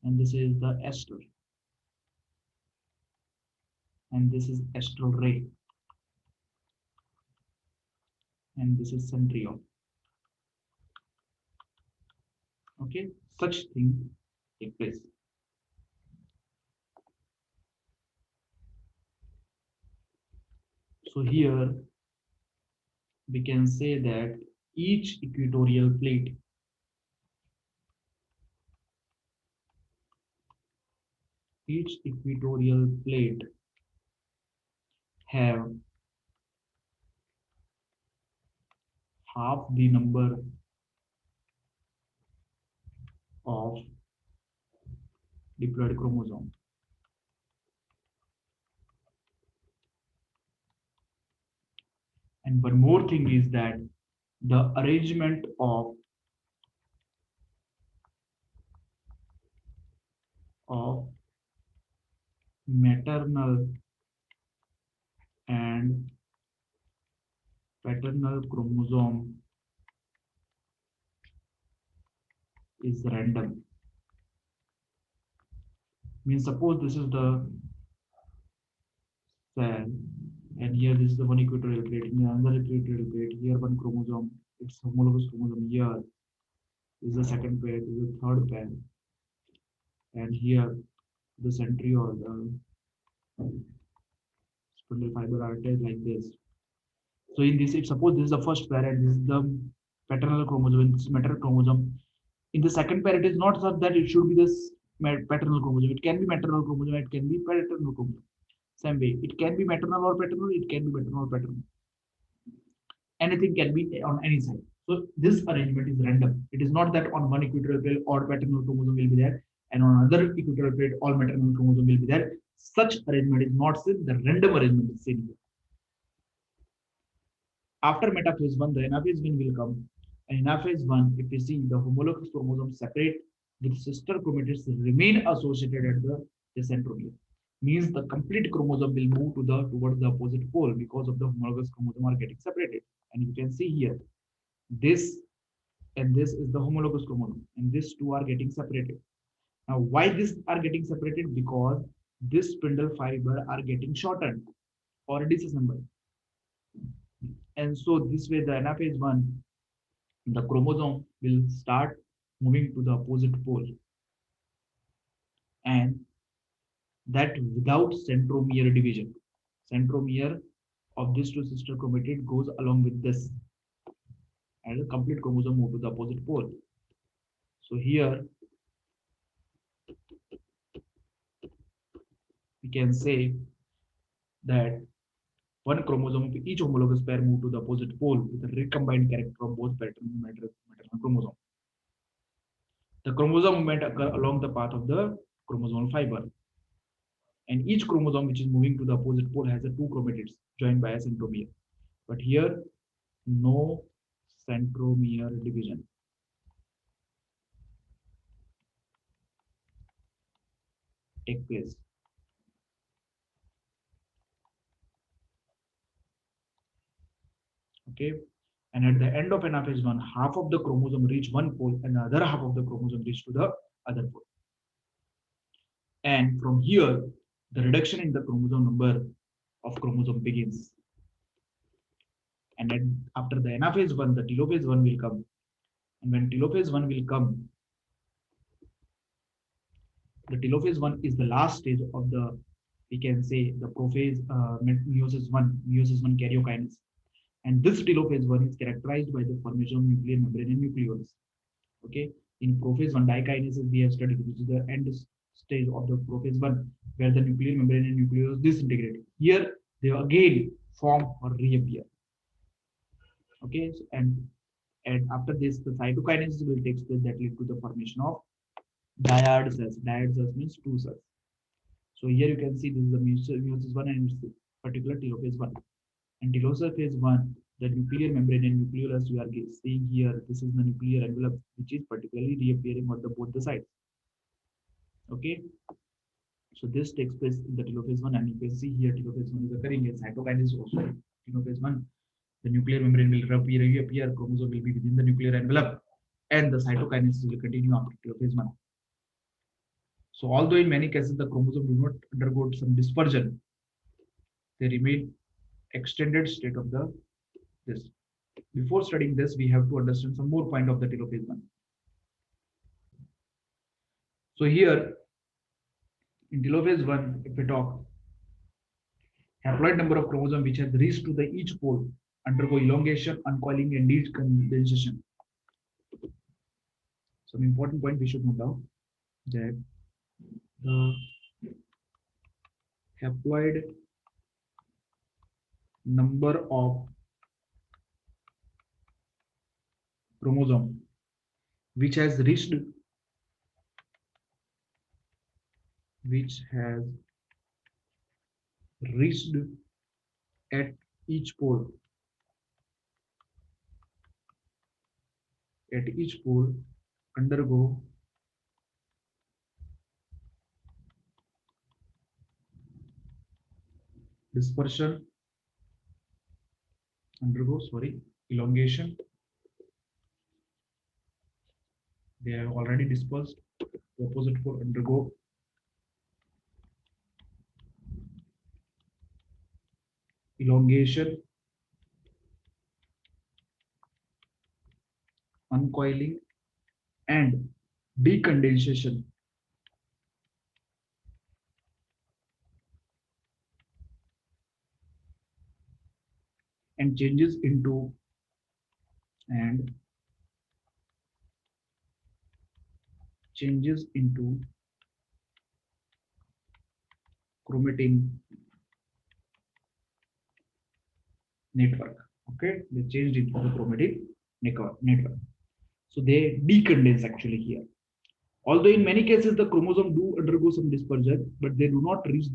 and this is the ester, and this is estral ray, and this is centriole. Okay, such thing take place. So here we can say that each equatorial plate have half the number of diploid chromosome. And one more thing is that the arrangement of maternal and paternal chromosome is random. Means suppose this is the cell, and here this is the one equatorial plate, in another equatorial plate, here one chromosome, it's homologous chromosome, here is the second pair, this is the third pair, and here the centriole, the spindle fiber are attached like this. So in this, if suppose this is the first pair and this is the paternal chromosome, and this is maternal chromosome. In the second pair, it is not such that it should be this paternal chromosome. It can be maternal chromosome, it can be paternal chromosome. Same way, it can be maternal or paternal, it can be maternal or paternal. Anything can be on any side. So this arrangement is random. It is not that on one equatorial plate all paternal chromosome will be there, and on another equatorial plate all maternal chromosome will be there. Such arrangement is not seen. The random arrangement is seen here. After metaphase 1, the anaphase 1 will come. And in anaphase 1, if we see the homologous chromosomes separate with sister chromatids remain associated at the centromere. Means the complete chromosome will move to the towards the opposite pole because of the homologous chromosome are getting separated. And you can see here, this and this is the homologous chromosome, and these two are getting separated. Now, why these are getting separated? Because this spindle fiber are getting shortened or disassembled. And so this way the anaphase 1, the chromosome will start moving to the opposite pole, and that without centromere division. Centromere of this two sister chromatid goes along with this, and the complete chromosome move to the opposite pole. So here we can say that one chromosome of each homologous pair move to the opposite pole with a recombined character of both paternal and maternal chromosome. The chromosome movement occur along the path of the chromosomal fiber, and each chromosome which is moving to the opposite pole has a two chromatids joined by a centromere. But here, no centromere division take place. Okay, and at the end of anaphase 1, half of the chromosome reach one pole and the other half of the chromosome reach to the other pole. And from here, the reduction in the chromosome number of chromosome begins. And then after the anaphase 1, the telophase 1 will come. And when telophase 1 will come, the telophase 1 is the last stage of the, we can say, the prophase meiosis 1 karyokinase. And this telophase 1 is characterized by the formation of nuclear membrane and nucleolus. Okay, in prophase 1 dikinases we have studied, which is the end stage of the prophase 1, where the nuclear membrane and nucleolus disintegrate. Here they again form or reappear. Okay, so, and after this, the cytokinesis will take place that lead to the formation of dyad cells. Dyad cells means two cells. So here you can see this is the meiosis 1 and particular telophase 1. And telophase 1, the nuclear membrane and nucleolus we are seeing here, this is the nuclear envelope, which is particularly reappearing on the both the sides. Okay, so this takes place in the telophase 1, and you can see here telophase 1 is occurring as cytokinesis also. Telophase 1, the nuclear membrane will reappear, chromosome will be within the nuclear envelope, and the cytokinesis will continue after telophase 1. So although in many cases the chromosome do not undergo some dispersion, they remain extended state of the this. Before studying this, we have to understand some more point of the telophase 1. So here in telophase 1, if we talk, haploid number of chromosome which has reached to the each pole undergo elongation, uncoiling, and decondensation. Some important point we should note down that the haploid number of chromosome which has reached at each pole undergo dispersion, undergo, sorry, elongation. They have already dispersed. The opposite for undergo, elongation, uncoiling, and decondensation, and and changes into chromatin network. Okay, they changed into the chromatin network. So they decondense actually here. Although in many cases the chromosome do undergo some dispersion, but they do not reach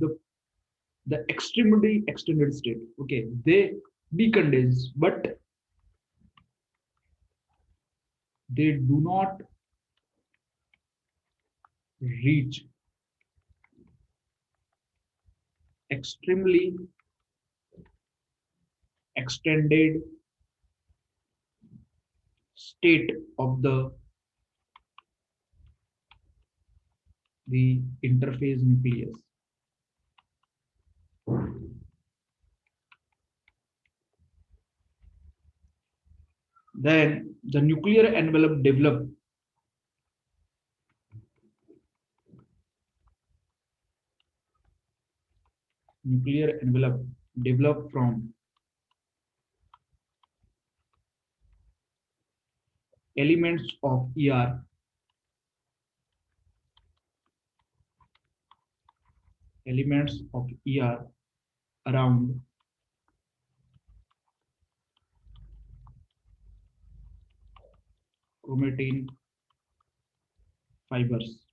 the extremely extended state. Okay, they decondense, but they do not reach extremely extended state of the interphase nucleus. Then the nuclear envelope develop from elements of ER around chromatin fibers,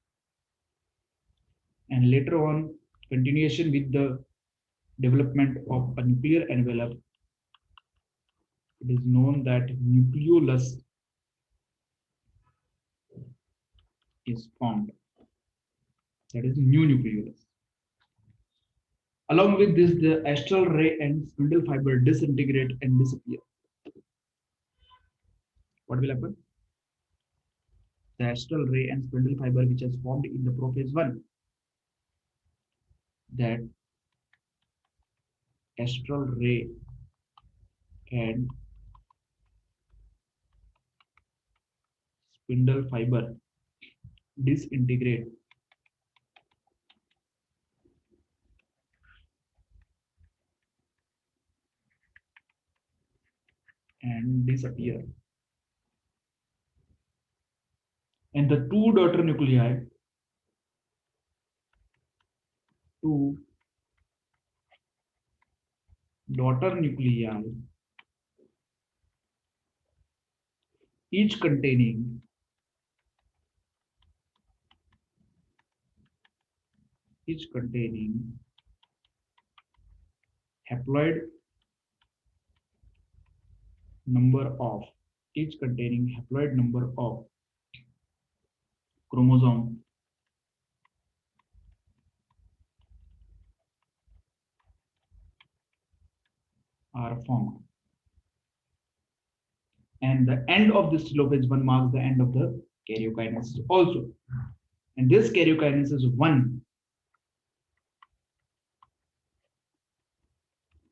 and later on continuation with the development of a nuclear envelope, it is known that nucleolus is formed. That is new nucleolus. Along with this, the astral ray and spindle fiber disintegrate and disappear. What will happen? The astral ray and spindle fiber which has formed in the prophase 1, that astral ray and spindle fiber disintegrate and disappear. And the two daughter nuclei, two daughter nuclei, each containing haploid number of chromosome are formed. And the end of this telophase 1 marks the end of the karyokinesis also. And this karyokinesis 1,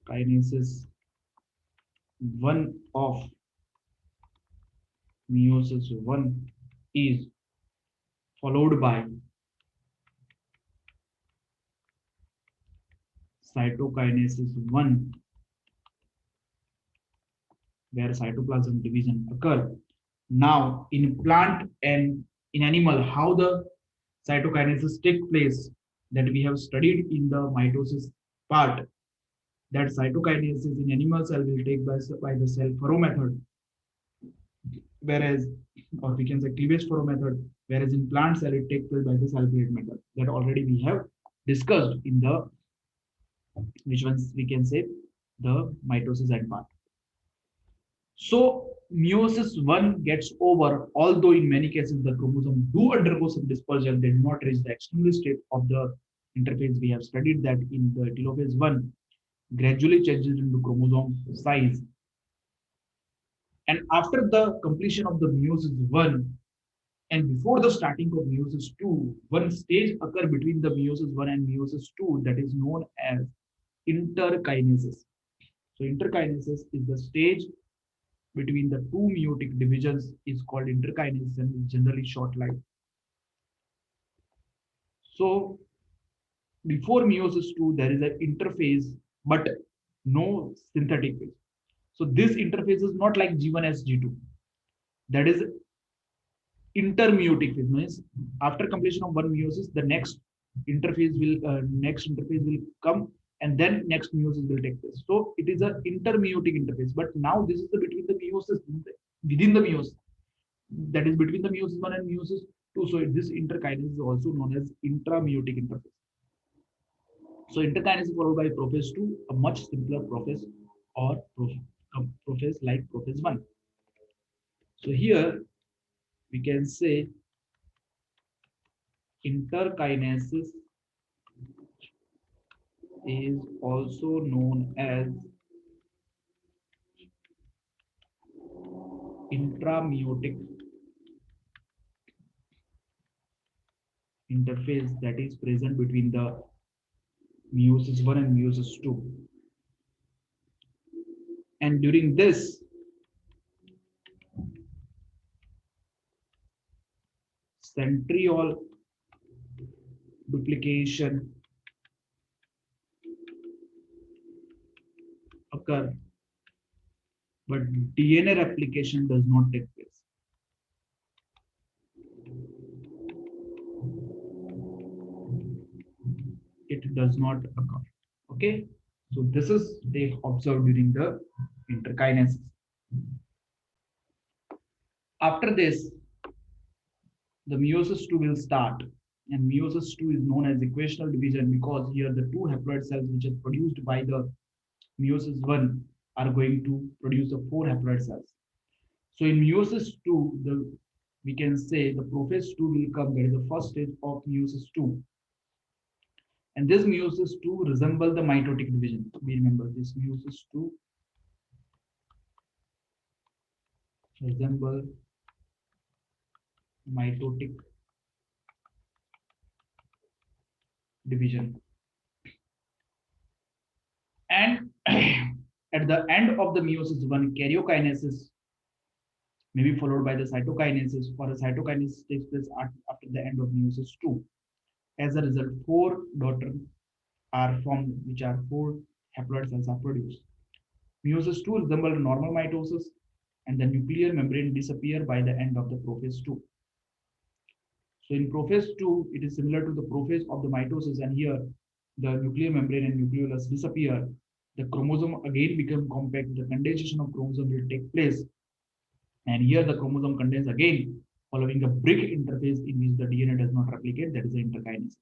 kinesis 1 of meiosis 1 is followed by cytokinesis 1, where cytoplasm division occur. Now, in plant and in animal, how the cytokinesis take place, that we have studied in the mitosis part, that cytokinesis in animal cell will take by the cell furrow method, whereas, or we can say cleavage furrow method, whereas in plant cell it takes place by the cell plate method, that already we have discussed in the, which ones we can say, the mitosis and part. So meiosis 1 gets over, although in many cases the chromosome do undergo some dispersion, they do not reach the external state of the interphase. We have studied that in the telophase 1. gradually changes into chromosome size. And after the completion of the meiosis 1 and before the starting of meiosis 2, one stage occurs between the meiosis 1 and meiosis 2 that is known as interkinesis. So interkinesis is the stage between the two meiotic divisions is called interkinesis and is generally short-lived. So before meiosis 2, there is an interphase, but no synthetic phase. So this interface is not like G1 as G2. That is intermeiotic phase. Means after completion of one meiosis, the next interface will come, and then next meiosis will take place. So it is an intermeiotic interface. But now this is the between the meiosis within the meiosis. That is between the meiosis 1 and meiosis 2. So this interkinase is also known as intrameiotic interface. So interkinase is followed by prophase 2, a much simpler prophase or prophase like prophase 1. So here we can say interkinases is also known as intrameiotic interface that is present between the meiosis 1 and meiosis 2. And during this, centriole duplication occur, but DNA replication does not take place. It does not occur. Okay, so this is they observed during the interkinases. After this, the meiosis 2 will start, and meiosis 2 is known as equational division because here the two haploid cells which are produced by the meiosis 1 are going to produce the four haploid cells. So in meiosis 2, we can say the prophase 2 will come. That is the first stage of meiosis 2. And this meiosis 2 resemble the mitotic division. We remember this meiosis 2 resemble mitotic division. And at the end of the meiosis 1, karyokinesis may be followed by the cytokinesis, or a cytokinesis takes place after the end of meiosis 2. As a result, four daughter are formed, which are four haploid cells are produced. Meiosis 2 resembles normal mitosis, and the nuclear membrane disappear by the end of the prophase 2. So in prophase 2, it is similar to the prophase of the mitosis, and here the nuclear membrane and nucleolus disappear. The chromosome again become compact. The condensation of chromosome will take place, and here the chromosome condense again, following a brick interface in which the DNA does not replicate. That is the interkinesis.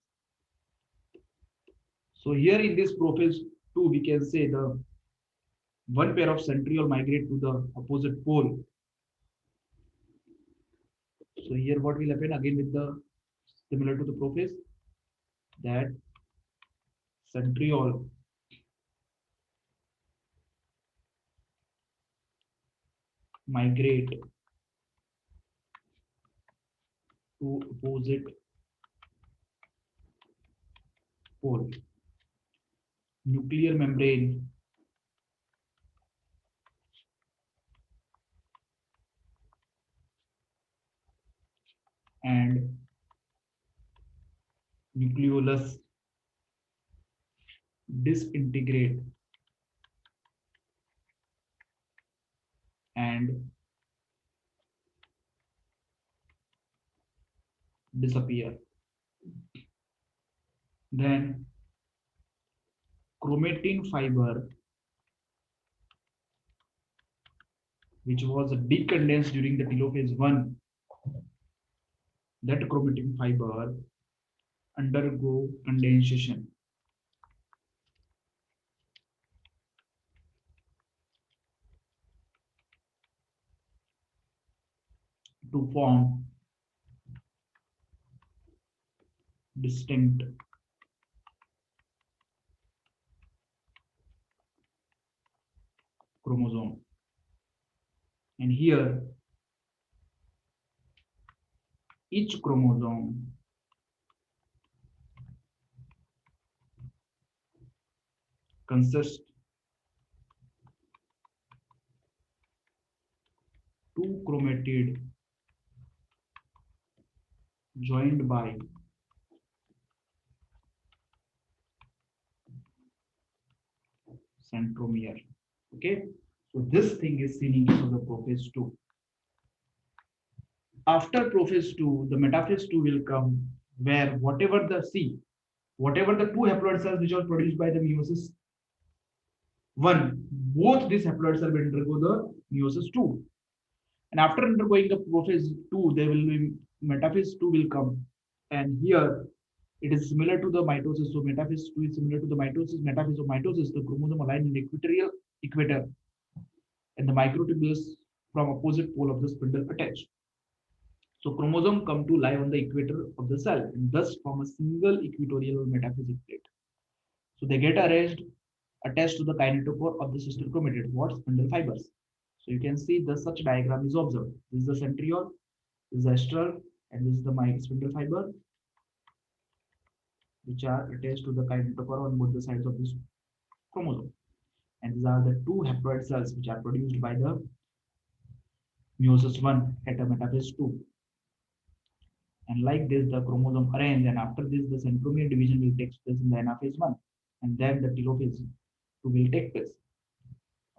So here in this prophase 2, we can say the one pair of centriole migrate to the opposite pole. So here what will happen again with the similar to the prophase, that centriole migrate to opposite pole. Nuclear membrane and nucleolus disintegrate and disappear. Then chromatin fiber, which was decondensed during the telophase 1, that chromatin fiber undergo condensation to form distinct chromosome. And here, each chromosome consists two chromatid joined by centromere. Okay, so this thing is seen in case of the prophase 2. After prophase 2, the metaphase 2 will come, where whatever the two haploid cells which are produced by the meiosis 1, both these haploid cells will undergo the meiosis 2. And after undergoing the prophase 2, there will be metaphase 2 will come. And here it is similar to the mitosis. So metaphase 2 is similar to the mitosis. Metaphase of mitosis, the chromosome align in equatorial equator and the microtubules from opposite pole of the spindle attached. So chromosome come to lie on the equator of the cell and thus form a single equatorial or metaphasic plate. So they get arranged attached to the kinetochore of the sister chromatids, what spindle fibers. So you can see the such diagram is observed. This is the centriole, this is the astral, and this is the spindle fiber, which are attached to the kinetochore on both the sides of this chromosome. And these are the two haploid cells which are produced by the meiosis 1 at a metaphase 2. And like this, the chromosome arrange, and after this, the centromere division will take place in the anaphase 1, and then the telophase 2 will take place.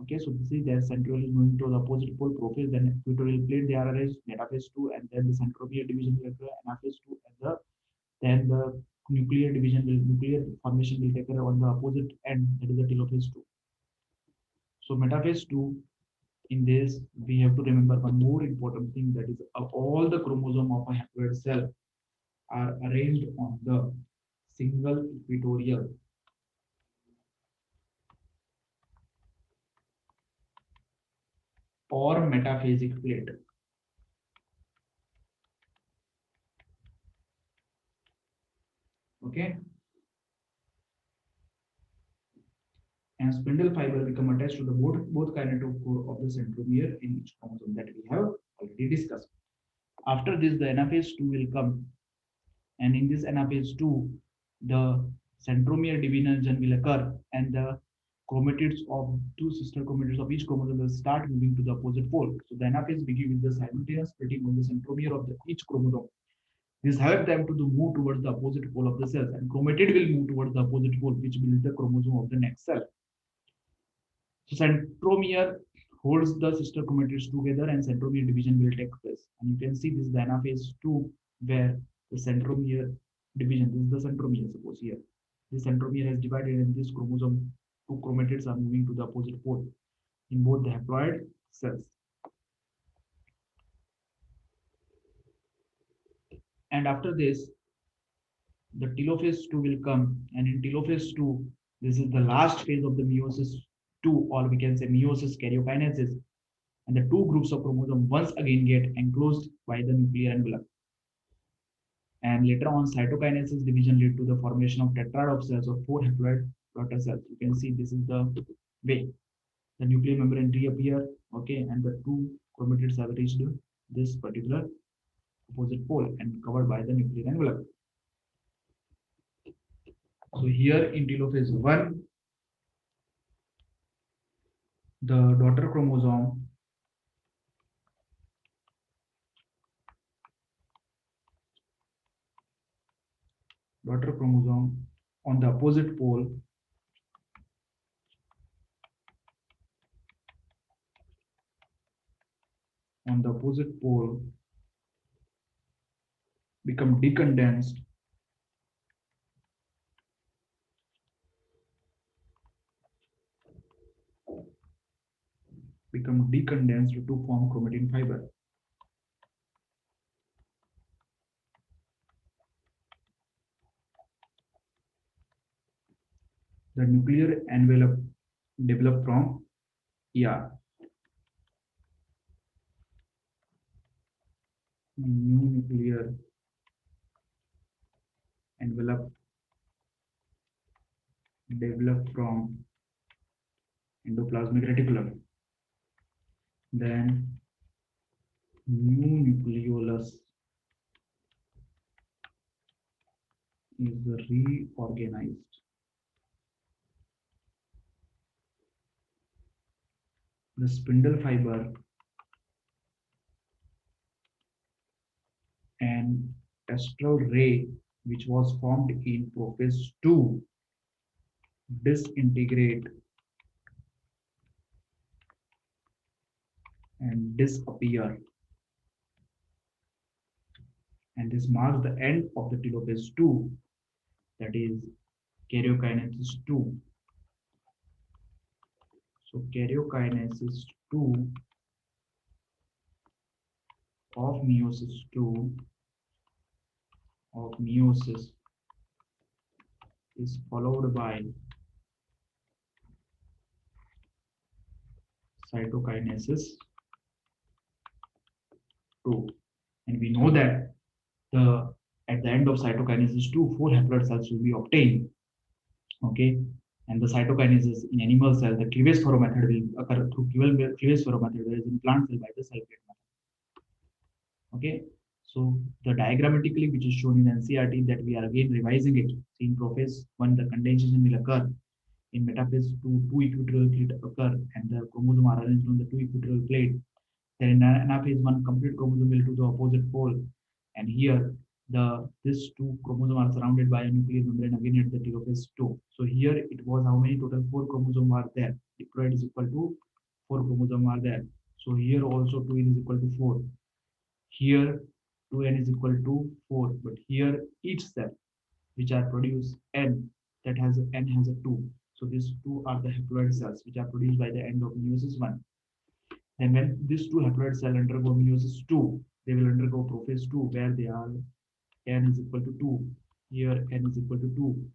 Okay, so this is their centriole is moving to the opposite pole, prophase, then equatorial plate they are arranged, metaphase 2, and then the centromere division will occur, anaphase 2, and then the nuclear formation will take place on the opposite end, that is the telophase 2. So metaphase 2, in this we have to remember one more important thing, that is all the chromosome of a haploid cell are arranged on the single equatorial or metaphasic plate. Okay, and spindle fiber become attached to the both kinetochore of the centromere in each chromosome that we have already discussed. After this, the anaphase 2 will come, and in this anaphase 2, the centromere division will occur, and the chromatids of two sister chromatids of each chromosome will start moving to the opposite pole. So the anaphase begins with the simultaneous splitting of the centromere of each chromosome. This helps them to move towards the opposite pole of the cells, and chromatid will move towards the opposite pole, which will be the chromosome of the next cell. So centromere holds the sister chromatids together, and centromere division will take place. And you can see this is the anaphase 2, where the centromere division, this is the centromere, suppose here. This centromere has divided, and this chromosome, two chromatids are moving to the opposite pole in both the haploid cells. And after this, the telophase 2 will come, and in telophase 2, this is the last phase of the meiosis 2, or we can say meiosis karyokinesis, and the two groups of chromosome once again get enclosed by the nuclear envelope. And later on, cytokinesis division lead to the formation of tetrad of cells or four haploid daughter cells. You can see this is the way the nuclear membrane reappear, okay, and the two chromatids have reached this particular opposite pole and covered by the nuclear envelope. So here in telophase 1, the daughter chromosome on the opposite pole become decondensed to form chromatin fiber. The nuclear envelope developed from ER. New nuclear envelope developed from endoplasmic reticulum. Then new nucleolus is reorganized. The spindle fiber and astral ray, which was formed in prophase 2, disintegrate and disappear. And this marks the end of the telophase 2, that is karyokinesis 2. So karyokinesis 2 of meiosis 2 of meiosis is followed by cytokinesis 2. And we know that the at the end of cytokinesis 2, 4 haploid cells will be obtained. Okay. And the cytokinesis in animal cell, the cleavage furrow method will occur through cleavage furrow method, whereas in plant cell by the cell plate method. Okay. So the diagrammatically, which is shown in NCRT, that we are again revising it. See, in prophase 1, the condensation will occur. In metaphase 2, two equatorial plates occur, and the chromosome are arranged on the two equatorial plate. Then in anaphase 1, complete chromosome will to the opposite pole, and here these two chromosomes are surrounded by a nuclear membrane again at the telophase 2. So here it was how many total 4 chromosomes are there. Diploid is equal to 4 chromosomes are there. So here also 2n is equal to 4. Here 2n is equal to 4, but here each cell which are produced n, that has n has a 2. So these two are the haploid cells which are produced by the end of meiosis 1. And when these two haploid cells undergo meiosis 2, they will undergo prophase 2, where they are n is equal to 2. Here n is equal to 2.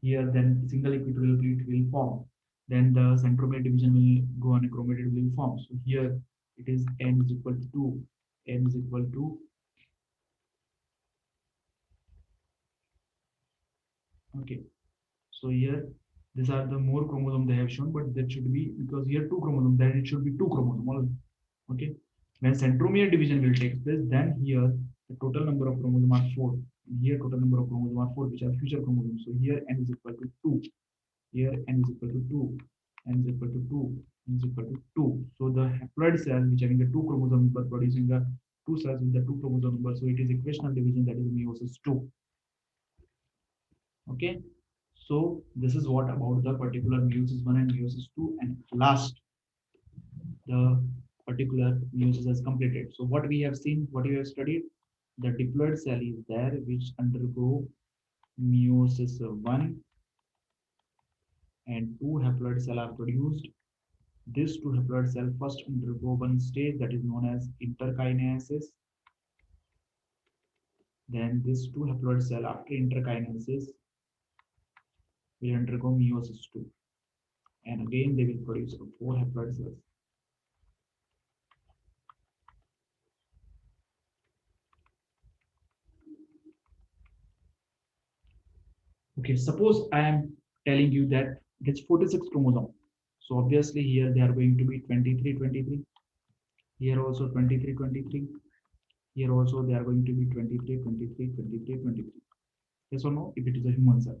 Here then single equatorial plate will form. Then the centromere division will go on a chromatid will form. So here it is n is equal to 2. N is equal to, okay. So here these are the more chromosome they have shown, but that should be, because here two chromosomes, then it should be two chromosome. Okay. When centromere division will take place, then here the total number of chromosomes are 4. And here total number of chromosomes are 4, which are future chromosomes. So here n is equal to 2. Here n is equal to 2. N is equal to 2. N is equal to 2. So the haploid cell which having the two chromosomes but producing the two cells with the two chromosome number. So it is equational division, that is meiosis 2. Okay. So this is what about the particular meiosis 1 and meiosis 2, and last the particular meiosis has completed. So what we have seen, what we have studied, the diploid cell is there which undergo meiosis 1 and two haploid cells are produced. These two haploid cells first undergo one stage that is known as interkinesis. Then these two haploid cells after interkinesis will undergo meiosis 2. And again they will produce four haploid cells. Okay, suppose I am telling you that it's 46 chromosome. So obviously here they are going to be 23, 23. Here also 23, 23. Here also they are going to be 23, 23, 23, 23. Yes or no? If it is a human cell.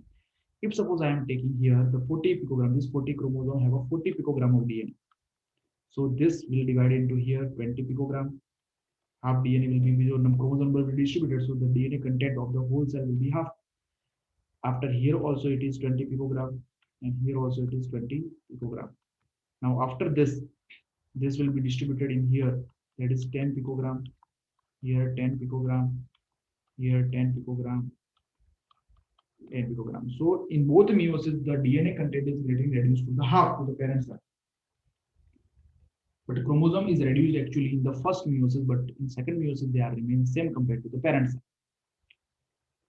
If suppose I am taking here the 40 picogram, this 40 chromosome have a 40 picogram of DNA. So this will divide into here 20 picogram. Half DNA will be chromosome will be distributed. So the DNA content of the whole cell will be half. After here also it is 20 picogram, and here also it is 20 picogram. Now after this will be distributed in here, that is 10 picogram, here 10 picogram, here 10 picogram, 10 picogram. So in both meiosis, the DNA content is getting reduced to the half to the parent cell. But the chromosome is reduced actually in the first meiosis, but in second meiosis they are remain same compared to the parent cell.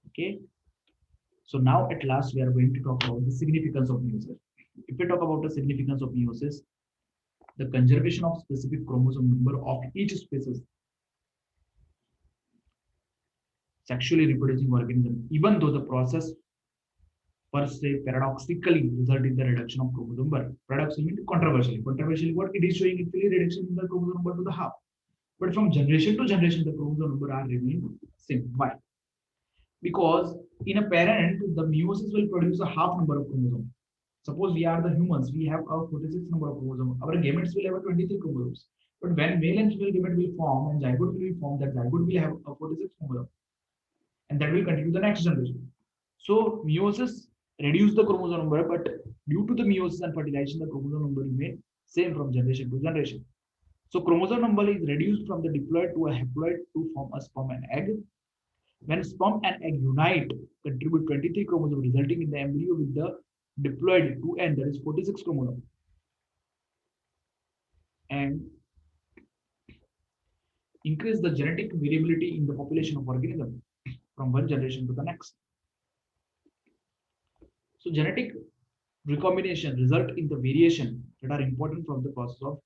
Okay. So now at last we are going to talk about the significance of meiosis. If we talk about the significance of meiosis, the conservation of specific chromosome number of each species sexually reproducing organism, even though the process per se paradoxically result in the reduction of chromosome number. Paradoxically means controversially. Controversially, what it is showing actually reduction in the chromosome number to the half. But from generation to generation, the chromosome number are remaining same. Why? Because in a parent, the meiosis will produce a half number of chromosomes. Suppose we are the humans, we have a 46 number of chromosomes. Our gametes will have a 23 chromosomes. But when male and female gamete will form and zygote will be formed, that zygote will have a 46 chromosome, and that will continue the next generation. So meiosis reduce the chromosome number, but due to the meiosis and fertilization, the chromosome number remain same from generation to generation. So chromosome number is reduced from the diploid to a haploid to form a sperm and egg. When sperm and egg unite, contribute 23 chromosomes, resulting in the embryo with the diploid 2n, that is 46 chromosome, and increase the genetic variability in the population of organism from one generation to the next. So genetic recombination result in the variation that are important from the process of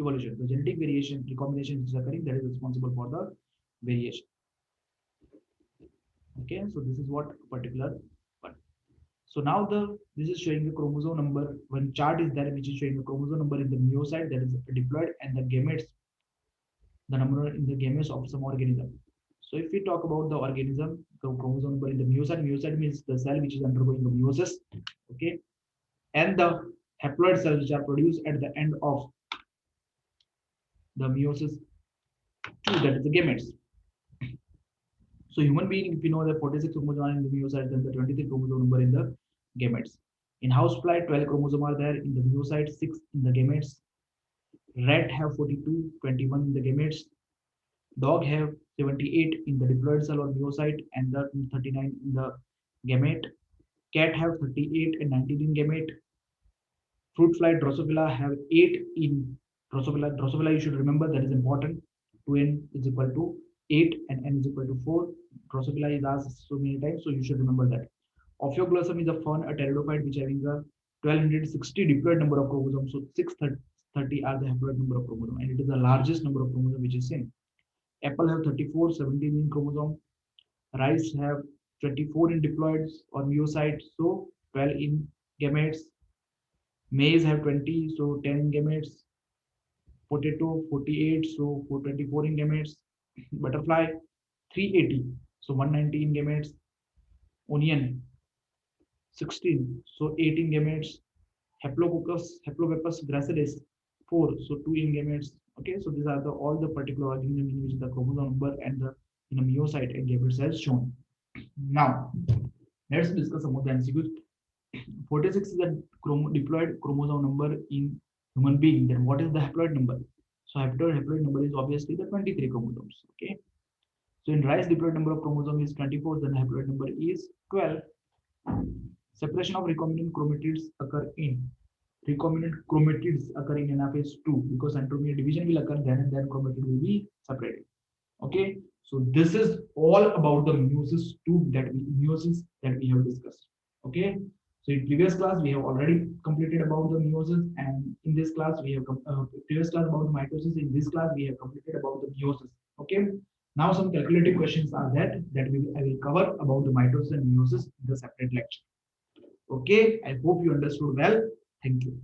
evolution. The genetic variation recombination is occurring that is responsible for the variation. Okay, so this is what particular one. So now this is showing the chromosome number. One chart is there which is showing the chromosome number in the meiocyte, that is diploid, and the gametes, the number in the gametes of some organism. So if we talk about the organism, the chromosome number in the meiocyte, meiocyte means the cell which is undergoing the meiosis, okay, and the haploid cells which are produced at the end of the meiosis two, that is the gametes. So human being, if you know the 46 chromosome in the meiocyte, then the 23 chromosome number in the gametes. In housefly, 12 chromosomes are there in the meiocyte, 6 in the gametes. Rat have 42, 21 in the gametes. Dog have 78 in the diploid cell or meiocyte and the 39 in the gamete. Cat have 38 and 19 in gamete. Fruit fly Drosophila have 8 in Drosophila. Drosophila, you should remember, that is important. 2n is equal to 8 and n is equal to 4. Drosophila is asked so many times, so you should remember that. Ophioglossum is a fern, a pteridophyte, which having a 1260 diploid number of chromosomes. So 630 are the haploid number of chromosomes, and it is the largest number of chromosomes which is same. Apple have 34, 17 in chromosome. Rice have 24 in diploids or meiocytes, so 12 in gametes. Maize have 20, so 10 in gametes. Potato 48, so 424 in gametes. Butterfly 380, so 190 in gametes. Onion 16, so 8 in gametes. Haplococcus gracilis 4, so 2 in gametes. Okay, so these are the all the particular organism in which the chromosome number and the meiocyte and gamete cells shown. Now let's discuss some of the MCQs. 46 is the diploid chromosome number in human being. Then what is the haploid number? So haploid number is obviously the 23 chromosomes. Okay. So in rice, diploid number of chromosome is 24. Then haploid number is 12. Separation of recombinant chromatids occur in anaphase 2 because centromere division will occur then and then chromatid will be separated. Okay. So this is all about the meiosis that we have discussed. Okay. So in previous class, we have already completed about the meiosis, and in this class, we have previous class about the mitosis. In this class, we have completed about the meiosis. Okay. Now some calculative questions are that I will cover about the mitosis and meiosis in the separate lecture. Okay. I hope you understood well. Thank you.